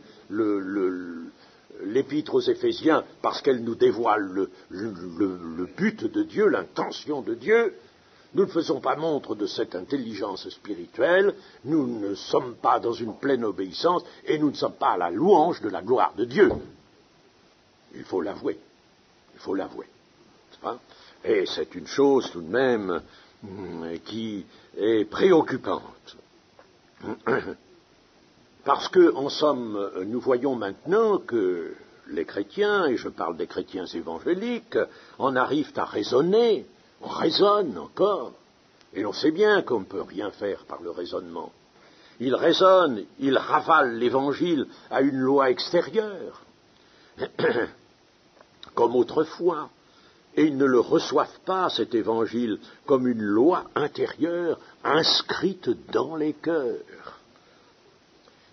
Speaker 1: l'épître aux Éphésiens, parce qu'elle nous dévoile le but de Dieu, l'intention de Dieu. Nous ne faisons pas montre de cette intelligence spirituelle, nous ne sommes pas dans une pleine obéissance, et nous ne sommes pas à la louange de la gloire de Dieu. Il faut l'avouer. Il faut l'avouer. Et c'est une chose tout de même qui est préoccupante. Parce que, en somme, nous voyons maintenant que les chrétiens, et je parle des chrétiens évangéliques, en arrivent à raisonner, on raisonne encore, et on sait bien qu'on ne peut rien faire par le raisonnement. Ils raisonnent, ils ravalent l'évangile à une loi extérieure, comme autrefois. Et ils ne le reçoivent pas, cet évangile, comme une loi intérieure inscrite dans les cœurs.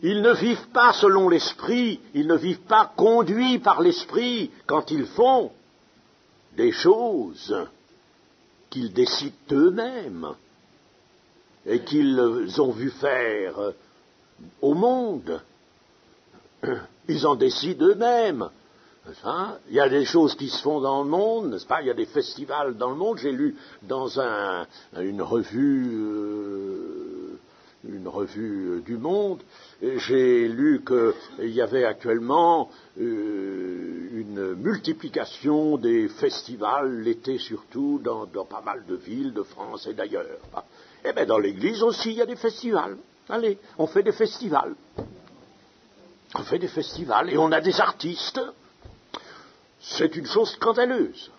Speaker 1: Ils ne vivent pas selon l'esprit, ils ne vivent pas conduits par l'esprit quand ils font des choses qu'ils décident eux-mêmes et qu'ils ont vu faire au monde. Ils en décident eux-mêmes. Il y a des choses qui se font dans le monde, n'est-ce pas? Il y a des festivals dans le monde. J'ai lu dans une revue du Monde, j'ai lu qu'il y avait actuellement une multiplication des festivals, l'été surtout, dans pas mal de villes de France et d'ailleurs. Eh bien, dans l'Église aussi, il y a des festivals. Allez, on fait des festivals. On fait des festivals et on a des artistes. C'est une chose scandaleuse.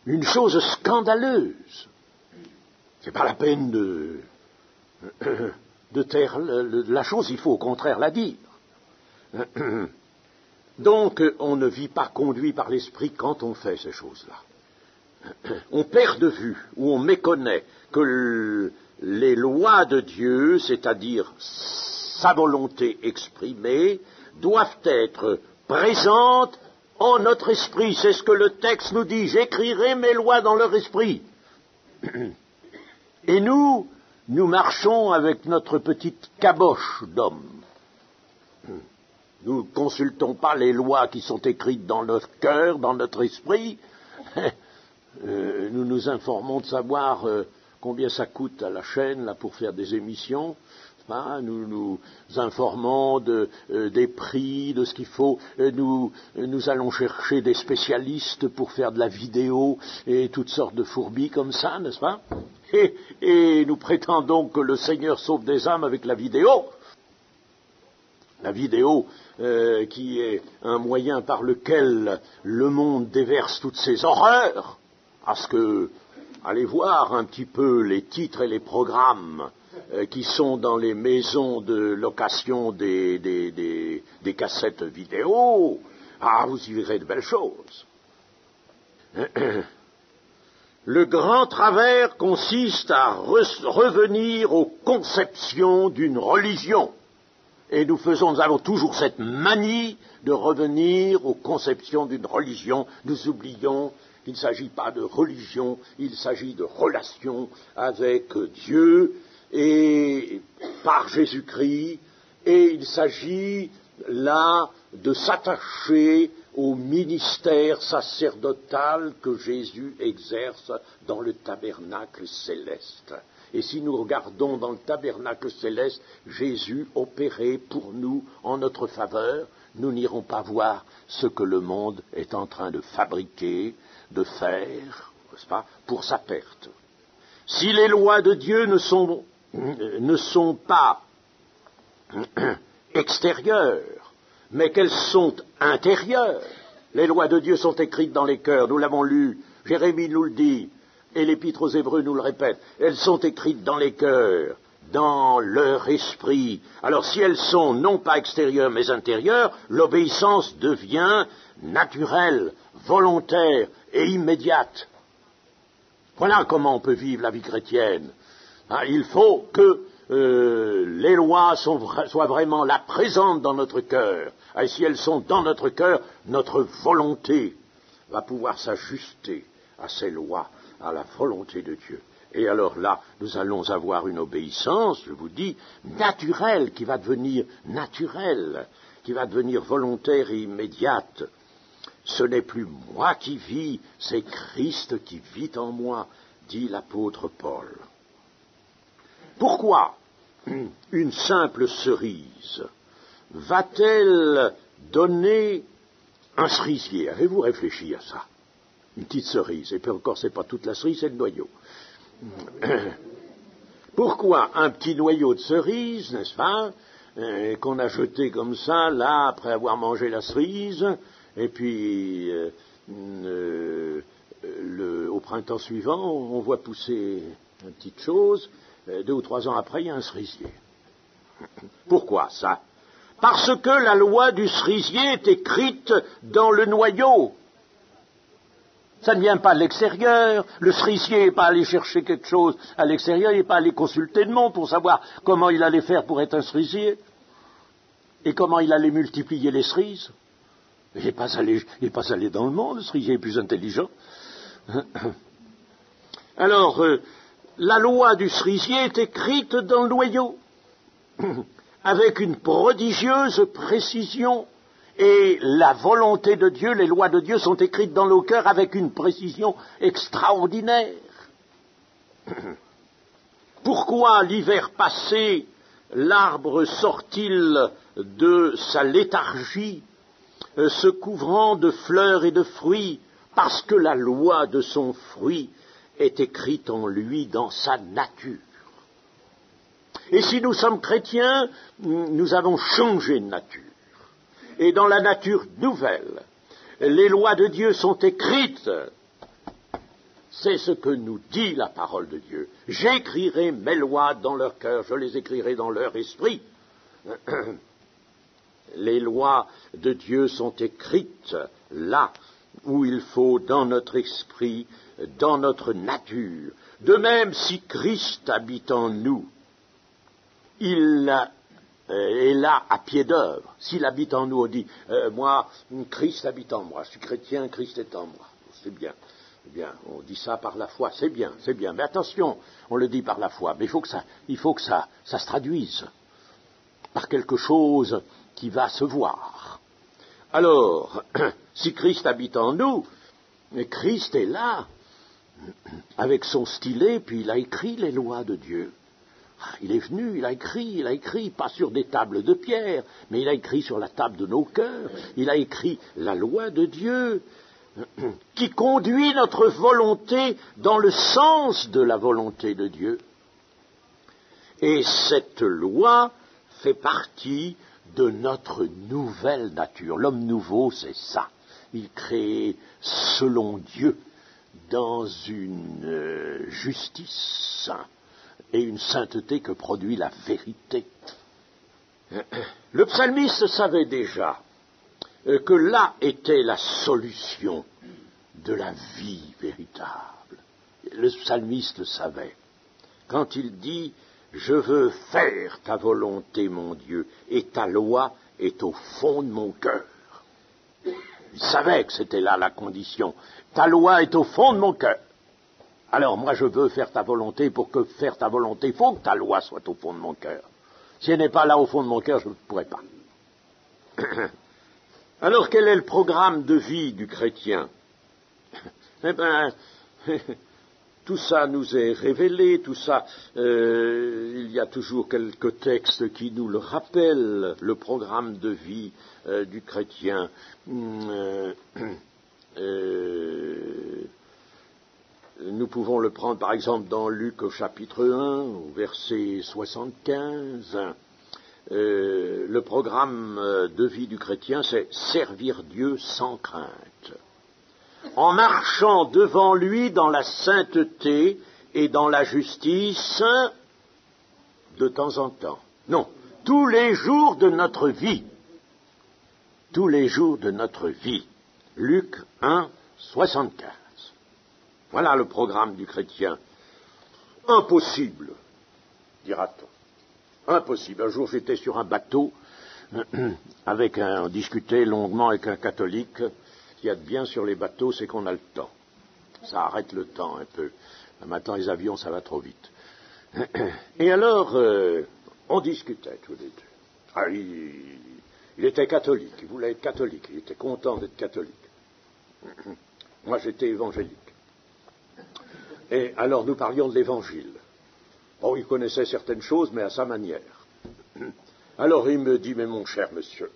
Speaker 1: Une chose scandaleuse. C'est pas la peine de taire la chose, il faut au contraire la dire. Donc, on ne vit pas conduit par l'esprit quand on fait ces choses-là. On perd de vue ou on méconnaît que les lois de Dieu, c'est-à-dire sa volonté exprimée, doivent être présentes en notre esprit. C'est ce que le texte nous dit. J'écrirai mes lois dans leur esprit. Et nous marchons avec notre petite caboche d'hommes. Nous ne consultons pas les lois qui sont écrites dans notre cœur, dans notre esprit. Nous nous informons de savoir combien ça coûte à la chaîne là, pour faire des émissions. Nous nous informons des prix, de ce qu'il faut. Nous allons chercher des spécialistes pour faire de la vidéo et toutes sortes de fourbies comme ça, n'est-ce pas? Et nous prétendons que le Seigneur sauve des âmes avec la vidéo. La vidéo qui est un moyen par lequel le monde déverse toutes ses horreurs. Parce que, allez voir un petit peu les titres et les programmes qui sont dans les maisons de location des cassettes vidéo. Ah, vous y verrez de belles choses. Le grand travers consiste à revenir aux conceptions d'une religion. Et nous avons toujours cette manie de revenir aux conceptions d'une religion. Nous oublions qu'il ne s'agit pas de religion, il s'agit de relation avec Dieu et par Jésus-Christ, et il s'agit là de s'attacher au ministère sacerdotal que Jésus exerce dans le tabernacle céleste. Et si nous regardons dans le tabernacle céleste, Jésus opéré pour nous en notre faveur, nous n'irons pas voir ce que le monde est en train de fabriquer, de faire, n'est-ce pas, pour sa perte. Si les lois de Dieu ne sont pas extérieures, mais qu'elles sont intérieures, les lois de Dieu sont écrites dans les cœurs, nous l'avons lu, Jérémie nous le dit, et l'Épître aux Hébreux nous le répète, elles sont écrites dans les cœurs, dans leur esprit. Alors si elles sont non pas extérieures mais intérieures, l'obéissance devient naturelle, volontaire et immédiate. Voilà comment on peut vivre la vie chrétienne. Il faut que les lois soient vraiment là, présentes dans notre cœur. Et si elles sont dans notre cœur, notre volonté va pouvoir s'ajuster à ces lois, à la volonté de Dieu. Et alors là, nous allons avoir une obéissance, je vous dis, naturelle, qui va devenir naturelle, qui va devenir volontaire et immédiate. Ce n'est plus moi qui vis, c'est Christ qui vit en moi, dit l'apôtre Paul. Pourquoi une simple cerise va-t-elle donner un cerisier? Avez-vous réfléchi à ça? Une petite cerise, et puis encore, c'est pas toute la cerise, c'est le noyau. Pourquoi un petit noyau de cerise, n'est-ce pas, qu'on a jeté comme ça, là, après avoir mangé la cerise, et puis au printemps suivant, on voit pousser une petite chose, 2 ou 3 ans après, il y a un cerisier. Pourquoi ça? Parce que la loi du cerisier est écrite dans le noyau. Ça ne vient pas de l'extérieur. Le cerisier n'est pas allé chercher quelque chose à l'extérieur, il n'est pas allé consulter le monde pour savoir comment il allait faire pour être un cerisier et comment il allait multiplier les cerises. Il n'est pas allé dans le monde, le cerisier est plus intelligent. Alors, la loi du cerisier est écrite dans le noyau, avec une prodigieuse précision. Et la volonté de Dieu, les lois de Dieu sont écrites dans nos cœurs avec une précision extraordinaire. Pourquoi l'hiver passé, l'arbre sort-il de sa léthargie, se couvrant de fleurs et de fruits? Parce que la loi de son fruit est écrite en lui dans sa nature. Et si nous sommes chrétiens, nous avons changé de nature. Et dans la nature nouvelle, les lois de Dieu sont écrites. C'est ce que nous dit la parole de Dieu. J'écrirai mes lois dans leur cœur, je les écrirai dans leur esprit. Les lois de Dieu sont écrites là où il faut, dans notre esprit, dans notre nature. De même, si Christ habite en nous, il est là à pied d'œuvre. S'il habite en nous, on dit, moi, Christ habite en moi, je suis chrétien, Christ est en moi. C'est bien, on dit ça par la foi, c'est bien. Mais attention, on le dit par la foi, mais il faut que ça se traduise par quelque chose qui va se voir. Alors, si Christ habite en nous, Christ est là, avec son stylet, puis il a écrit les lois de Dieu. Il est venu, il a écrit, pas sur des tables de pierre, mais il a écrit sur la table de nos cœurs, il a écrit la loi de Dieu, qui conduit notre volonté dans le sens de la volonté de Dieu. Et cette loi fait partie de notre nouvelle nature. L'homme nouveau, c'est ça. Il est créé selon Dieu, dans une justice et une sainteté que produit la vérité. Le psalmiste savait déjà que là était la solution de la vie véritable. Le psalmiste savait. Quand il dit « Je veux faire ta volonté, mon Dieu, et ta loi est au fond de mon cœur ». Il savait que c'était là la condition. Ta loi est au fond de mon cœur. Alors moi je veux faire ta volonté, pour que faire ta volonté, il faut que ta loi soit au fond de mon cœur. Si elle n'est pas là au fond de mon cœur, je ne pourrais pas. Alors quel est le programme de vie du chrétien? Eh bien, tout ça nous est révélé, tout ça, il y a toujours quelques textes qui nous le rappellent, le programme de vie du chrétien. Nous pouvons le prendre par exemple dans Luc au chapitre 1, au verset 75. Le programme de vie du chrétien, c'est servir Dieu sans crainte, en marchant devant lui dans la sainteté et dans la justice de temps en temps. Non, tous les jours de notre vie. Tous les jours de notre vie. Luc 1, 75. Voilà le programme du chrétien. Impossible, dira-t-on. Impossible. Un jour, j'étais sur un bateau, on discutait longuement avec un catholique. Ce qu'il y a de bien sur les bateaux, c'est qu'on a le temps. Ça arrête le temps un peu. Maintenant, les avions, ça va trop vite. Et alors, on discutait tous les deux. Ah, il était catholique, il voulait être catholique, il était content d'être catholique. Moi, j'étais évangélique. Et alors, nous parlions de l'évangile. Bon, il connaissait certaines choses, mais à sa manière. Alors, il me dit, mais mon cher monsieur,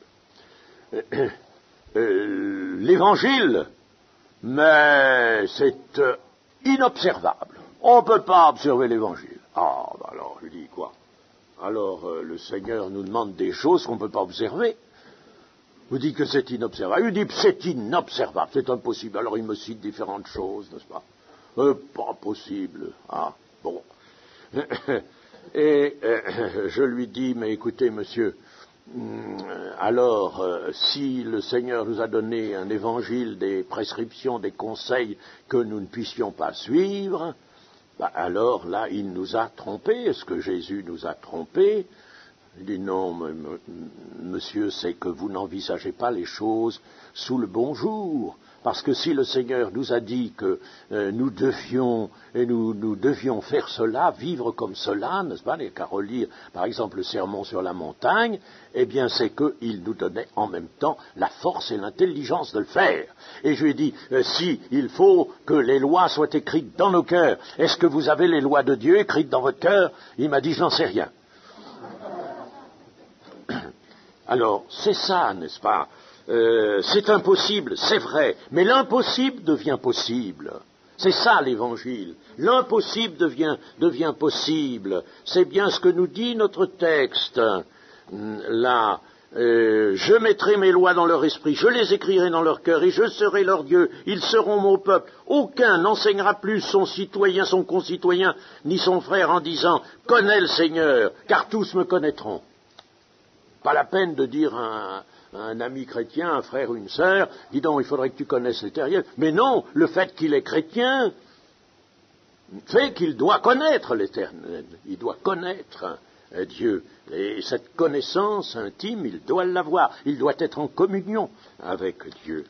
Speaker 1: l'évangile, mais c'est inobservable. On ne peut pas observer l'évangile. Ah, ben alors, je lui dis quoi? Alors, le Seigneur nous demande des choses qu'on ne peut pas observer. Vous dites que c'est inobservable. Il dit, c'est inobservable, c'est impossible. Alors, il me cite différentes choses, n'est-ce pas? Pas possible. Ah, bon. Et je lui dis, mais écoutez, monsieur, alors, si le Seigneur nous a donné un évangile, des prescriptions, des conseils que nous ne puissions pas suivre, bah alors là, il nous a trompés. Est-ce que Jésus nous a trompés? Il dit non, monsieur, c'est que vous n'envisagez pas les choses sous le bon jour. Parce que si le Seigneur nous a dit que nous devions faire cela, vivre comme cela, n'est-ce pas, les qu'à relire, par exemple, le sermon sur la montagne, eh bien, c'est qu'il nous donnait en même temps la force et l'intelligence de le faire. Et je lui ai dit, si il faut que les lois soient écrites dans nos cœurs, est-ce que vous avez les lois de Dieu écrites dans votre cœur? Il m'a dit, je n'en sais rien. Alors, c'est ça, n'est-ce pas? C'est impossible, c'est vrai, mais l'impossible devient possible. C'est ça l'évangile. L'impossible devient possible. C'est bien ce que nous dit notre texte. Là, je mettrai mes lois dans leur esprit, je les écrirai dans leur cœur, et je serai leur Dieu, ils seront mon peuple. Aucun n'enseignera plus son citoyen, son concitoyen, ni son frère en disant « Connais le Seigneur, car tous me connaîtront ». Pas la peine de dire à un ami chrétien, un frère ou une sœur, dis donc, il faudrait que tu connaisses l'Éternel. Mais non, le fait qu'il est chrétien fait qu'il doit connaître l'Éternel. Il doit connaître Dieu. Et cette connaissance intime, il doit l'avoir. Il doit être en communion avec Dieu.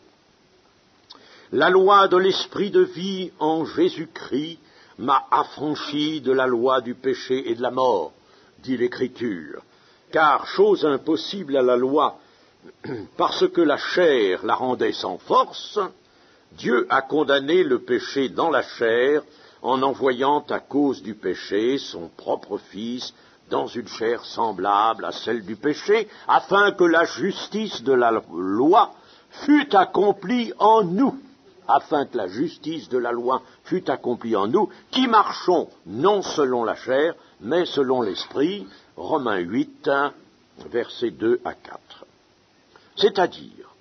Speaker 1: La loi de l'esprit de vie en Jésus-Christ m'a affranchi de la loi du péché et de la mort, dit l'Écriture. Car, chose impossible à la loi, parce que la chair la rendait sans force, Dieu a condamné le péché dans la chair en envoyant à cause du péché son propre Fils dans une chair semblable à celle du péché, afin que la justice de la loi fût accomplie en nous, afin que la justice de la loi fût accomplie en nous, qui marchons non selon la chair, mais selon l'esprit. Romains 8, versets 2 à 4. C'est-à-dire,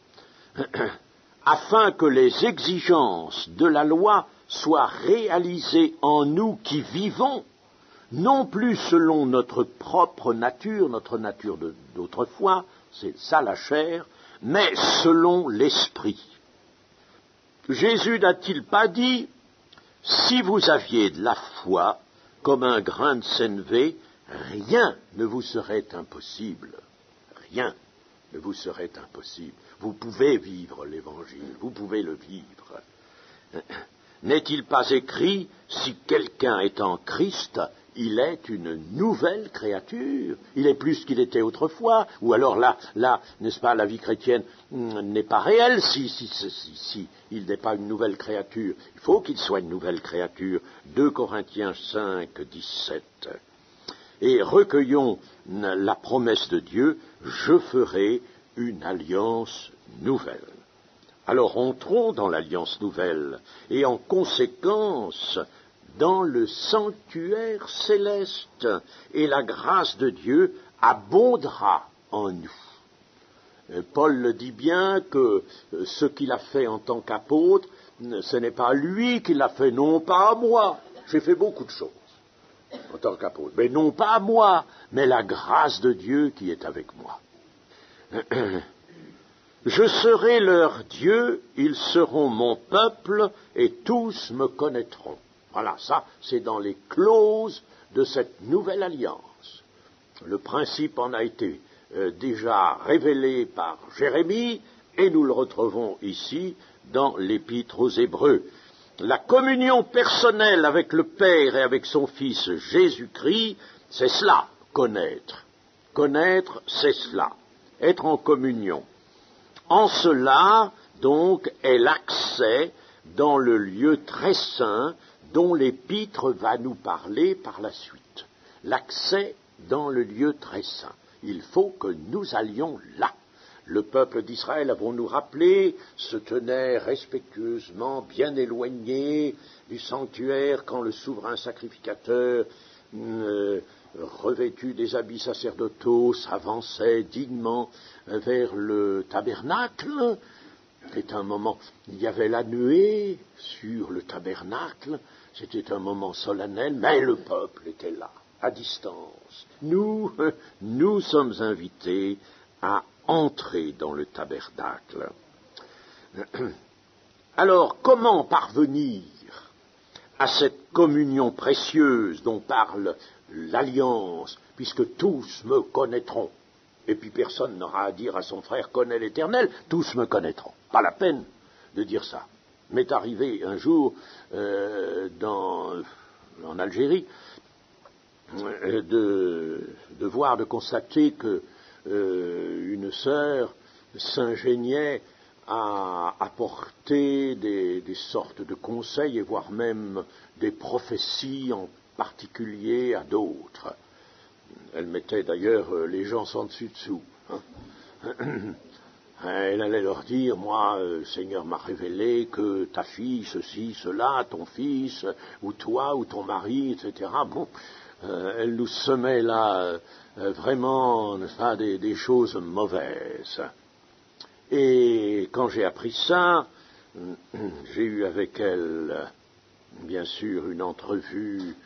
Speaker 1: afin que les exigences de la loi soient réalisées en nous qui vivons, non plus selon notre propre nature d'autrefois, c'est ça la chair, mais selon l'esprit. Jésus n'a-t-il pas dit, si vous aviez de la foi comme un grain de sénévé, rien ne vous serait impossible. Rien ne vous serait impossible. Vous pouvez vivre l'Évangile, vous pouvez le vivre. N'est-il pas écrit, si quelqu'un est en Christ, il est une nouvelle créature. Il est plus qu'il était autrefois. Ou alors là, n'est-ce pas, la vie chrétienne n'est pas réelle si il n'est pas une nouvelle créature. Il faut qu'il soit une nouvelle créature. 2 Corinthiens 5, 17. Et recueillons la promesse de Dieu, je ferai une alliance nouvelle. Alors entrons dans l'alliance nouvelle, et en conséquence, dans le sanctuaire céleste, et la grâce de Dieu abondera en nous. Paul le dit bien que ce qu'il a fait en tant qu'apôtre, ce n'est pas lui qui l'a fait, non pas à moi. J'ai fait beaucoup de choses en tant qu'apôtre, mais non pas à moi, mais la grâce de Dieu qui est avec moi. Je serai leur Dieu, ils seront mon peuple, et tous me connaîtront. Voilà, ça, c'est dans les clauses de cette nouvelle alliance. Le principe en a été déjà révélé par Jérémie, et nous le retrouvons ici dans l'Épître aux Hébreux. La communion personnelle avec le Père et avec son Fils Jésus-Christ, c'est cela, connaître. Connaître, c'est cela, être en communion. En cela, donc, est l'accès dans le lieu très saint dont l'Épître va nous parler par la suite. L'accès dans le lieu très saint. Il faut que nous allions là. Le peuple d'Israël, avons-nous rappelé, se tenait respectueusement bien éloigné du sanctuaire quand le souverain sacrificateur, revêtu des habits sacerdotaux, s'avançait dignement vers le tabernacle. C'était un moment, il y avait la nuée sur le tabernacle, c'était un moment solennel, mais le peuple était là, à distance. Nous sommes invités à entrer dans le tabernacle. Alors, comment parvenir à cette communion précieuse dont parle l'Alliance, puisque tous me connaîtront, et puis personne n'aura à dire à son frère « connais l'Éternel », tous me connaîtront. Pas la peine de dire ça. M'est arrivé un jour en Algérie de voir, de constater que une sœur s'ingéniait à apporter des sortes de conseils et voire même des prophéties en particulier à d'autres. Elle mettait d'ailleurs les gens sans dessus-dessous. Elle allait leur dire, moi, le Seigneur m'a révélé que ta fille, ceci, cela, ton fils, ou toi, ou ton mari, etc. Bon, elle nous semait là vraiment, n'est-ce pas, des choses mauvaises. Et quand j'ai appris ça, j'ai eu avec elle, bien sûr, une entrevue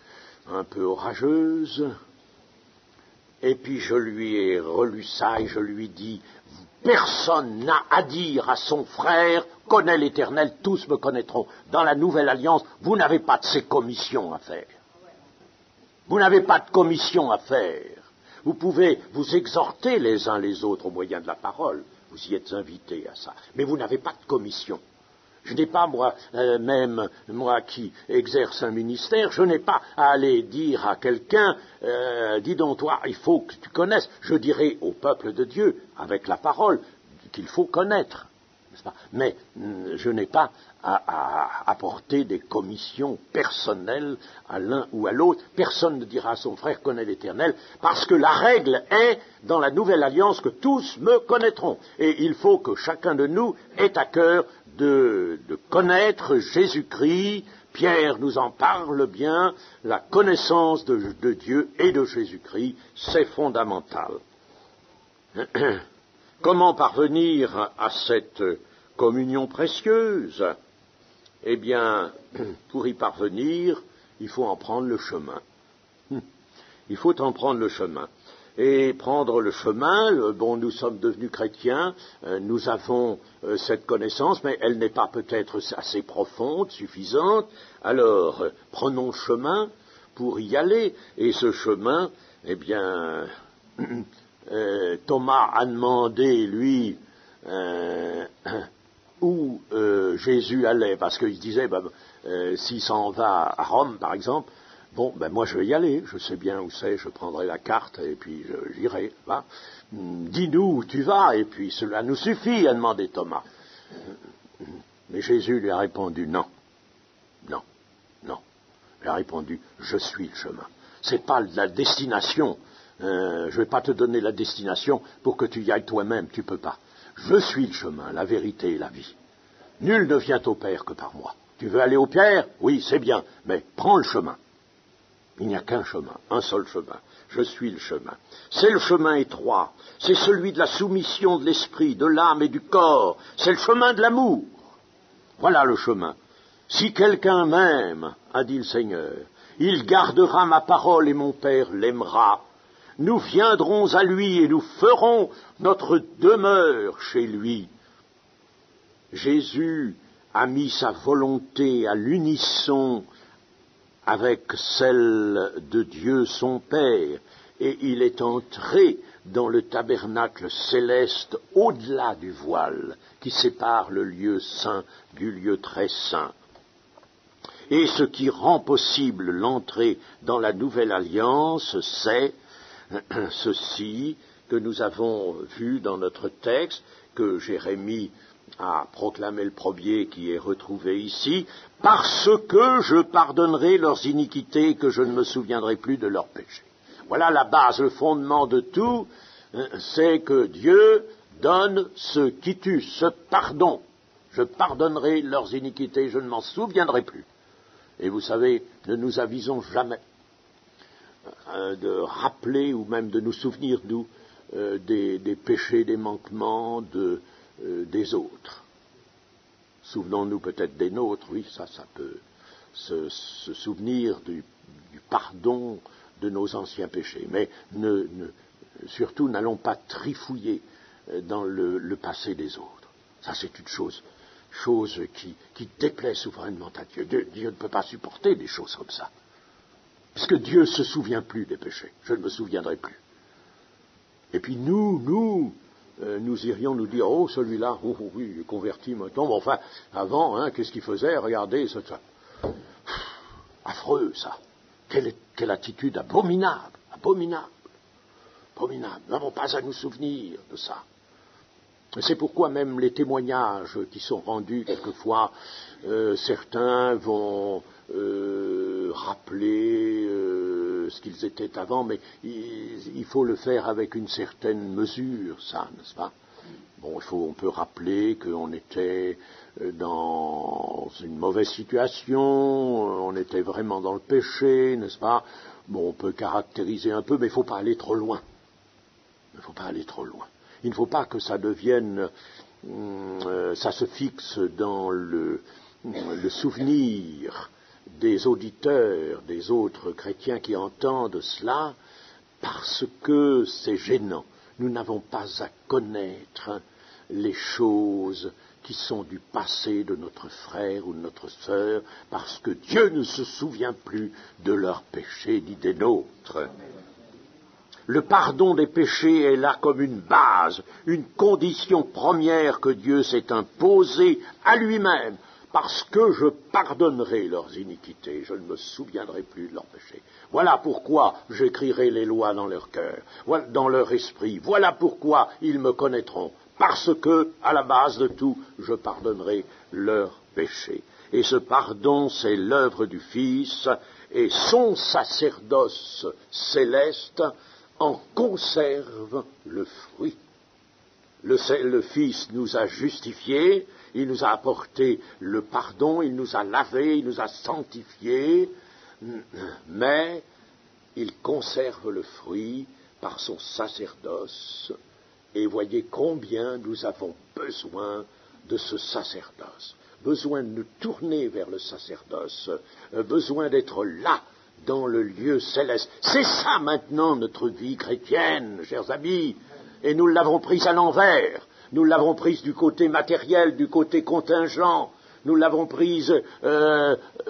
Speaker 1: un peu orageuse. Et puis je lui ai relu ça et je lui ai dit, personne n'a à dire à son frère, connais l'Éternel, tous me connaîtront. Dans la nouvelle alliance, vous n'avez pas de ces commissions à faire. Vous n'avez pas de commission à faire. Vous pouvez vous exhorter les uns les autres au moyen de la parole. Vous y êtes invités à ça. Mais vous n'avez pas de commission. Je n'ai pas, moi qui exerce un ministère, je n'ai pas à aller dire à quelqu'un, dis donc toi, il faut que tu connaisses. Je dirai au peuple de Dieu, avec la parole, qu'il faut connaître. N'est-ce pas ? Mais je n'ai pas à apporter des commissions personnelles à l'un ou à l'autre. Personne ne dira à son frère, connais l'Éternel, parce que la règle est, dans la nouvelle alliance, que tous me connaîtront. Et il faut que chacun de nous ait à cœur de connaître Jésus-Christ. Pierre nous en parle bien, la connaissance de Dieu et de Jésus-Christ, c'est fondamental. Comment parvenir à cette communion précieuse ? Eh bien, pour y parvenir, il faut en prendre le chemin. Il faut en prendre le chemin. Et prendre le chemin, nous sommes devenus chrétiens, nous avons cette connaissance, mais elle n'est pas peut-être assez profonde, suffisante. Alors, prenons le chemin pour y aller. Et ce chemin, eh bien, Thomas a demandé, lui, où Jésus allait, parce qu'il se disait, s'il s'en va à Rome, par exemple, Bon, ben moi je vais y aller, je sais bien où c'est, je prendrai la carte et puis j'irai. Va. Dis-nous où tu vas, et puis cela nous suffit, a demandé Thomas. Mais Jésus lui a répondu non, non, non. Il a répondu, je suis le chemin. C'est pas la destination. Je vais pas te donner la destination pour que tu y ailles toi-même, tu peux pas. Je suis le chemin, la vérité et la vie. Nul ne vient au Père que par moi. Tu veux aller au Père? Oui, c'est bien, mais prends le chemin. Il n'y a qu'un chemin, un seul chemin. Je suis le chemin. C'est le chemin étroit. C'est celui de la soumission de l'esprit, de l'âme et du corps. C'est le chemin de l'amour. Voilà le chemin. Si quelqu'un m'aime, a dit le Seigneur, il gardera ma parole et mon Père l'aimera. Nous viendrons à lui et nous ferons notre demeure chez lui. Jésus a mis sa volonté à l'unisson avec celle de Dieu son Père, et il est entré dans le tabernacle céleste au-delà du voile qui sépare le lieu saint du lieu très saint. Et ce qui rend possible l'entrée dans la nouvelle alliance, c'est ceci que nous avons vu dans notre texte, que Jérémie a proclamé le premier, qui est retrouvé ici, parce que je pardonnerai leurs iniquités et que je ne me souviendrai plus de leurs péchés. Voilà la base, le fondement de tout, c'est que Dieu donne ce quitus, ce pardon. Je pardonnerai leurs iniquités, je ne m'en souviendrai plus. Et vous savez, ne nous avisons jamais de rappeler ou même de nous souvenir, nous, des péchés, des manquements des autres. Souvenons-nous peut-être des nôtres, oui, ça peut se souvenir du pardon de nos anciens péchés. Mais surtout, n'allons pas trifouiller dans le passé des autres. Ça, c'est une chose qui déplaît souverainement à Dieu. Dieu ne peut pas supporter des choses comme ça. Parce que Dieu ne se souvient plus des péchés. Je ne me souviendrai plus. Et puis nous irions nous dire, oh, celui-là, oui, il est converti maintenant. Bon, enfin, avant, qu'est-ce qu'il faisait? Regardez, ça. Affreux, ça. Quelle attitude abominable, abominable, abominable. Nous n'avons pas à nous souvenir de ça. C'est pourquoi même les témoignages qui sont rendus quelquefois, certains vont rappeler ce qu'ils étaient avant, mais il faut le faire avec une certaine mesure, ça, n'est-ce pas? Bon, on peut rappeler qu'on était dans une mauvaise situation, on était vraiment dans le péché, n'est-ce pas? Bon, on peut caractériser un peu, mais il ne faut pas aller trop loin. Il ne faut pas aller trop loin. Il ne faut pas que ça devienne, ça se fixe dans le souvenir des auditeurs, des autres chrétiens qui entendent cela, parce que c'est gênant. Nous n'avons pas à connaître les choses qui sont du passé de notre frère ou de notre sœur, parce que Dieu ne se souvient plus de leurs péchés ni des nôtres. Le pardon des péchés est là comme une base, une condition première que Dieu s'est imposée à lui-même, parce que je pardonnerai leurs iniquités, je ne me souviendrai plus de leurs péchés. Voilà pourquoi j'écrirai les lois dans leur cœur, dans leur esprit. Voilà pourquoi ils me connaîtront, parce que, à la base de tout, je pardonnerai leurs péchés. Et ce pardon, c'est l'œuvre du Fils, et son sacerdoce céleste en conserve le fruit. Le Fils nous a justifiés, il nous a apporté le pardon, il nous a lavés, il nous a sanctifiés, mais il conserve le fruit par son sacerdoce. Et voyez combien nous avons besoin de ce sacerdoce, besoin de nous tourner vers le sacerdoce, besoin d'être là, dans le lieu céleste. C'est ça maintenant notre vie chrétienne, chers amis, et nous l'avons prise à l'envers, nous l'avons prise du côté matériel, du côté contingent, nous l'avons prise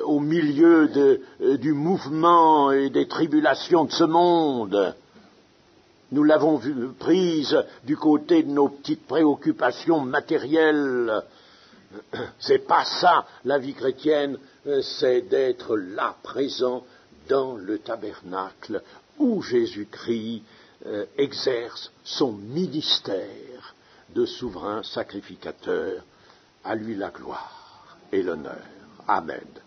Speaker 1: au milieu du mouvement et des tribulations de ce monde. Nous l'avons prise du côté de nos petites préoccupations matérielles. C'est pas ça, la vie chrétienne, c'est d'être là, présent, dans le tabernacle où Jésus-Christ exerce son ministère de souverain sacrificateur. À lui la gloire et l'honneur. Amen.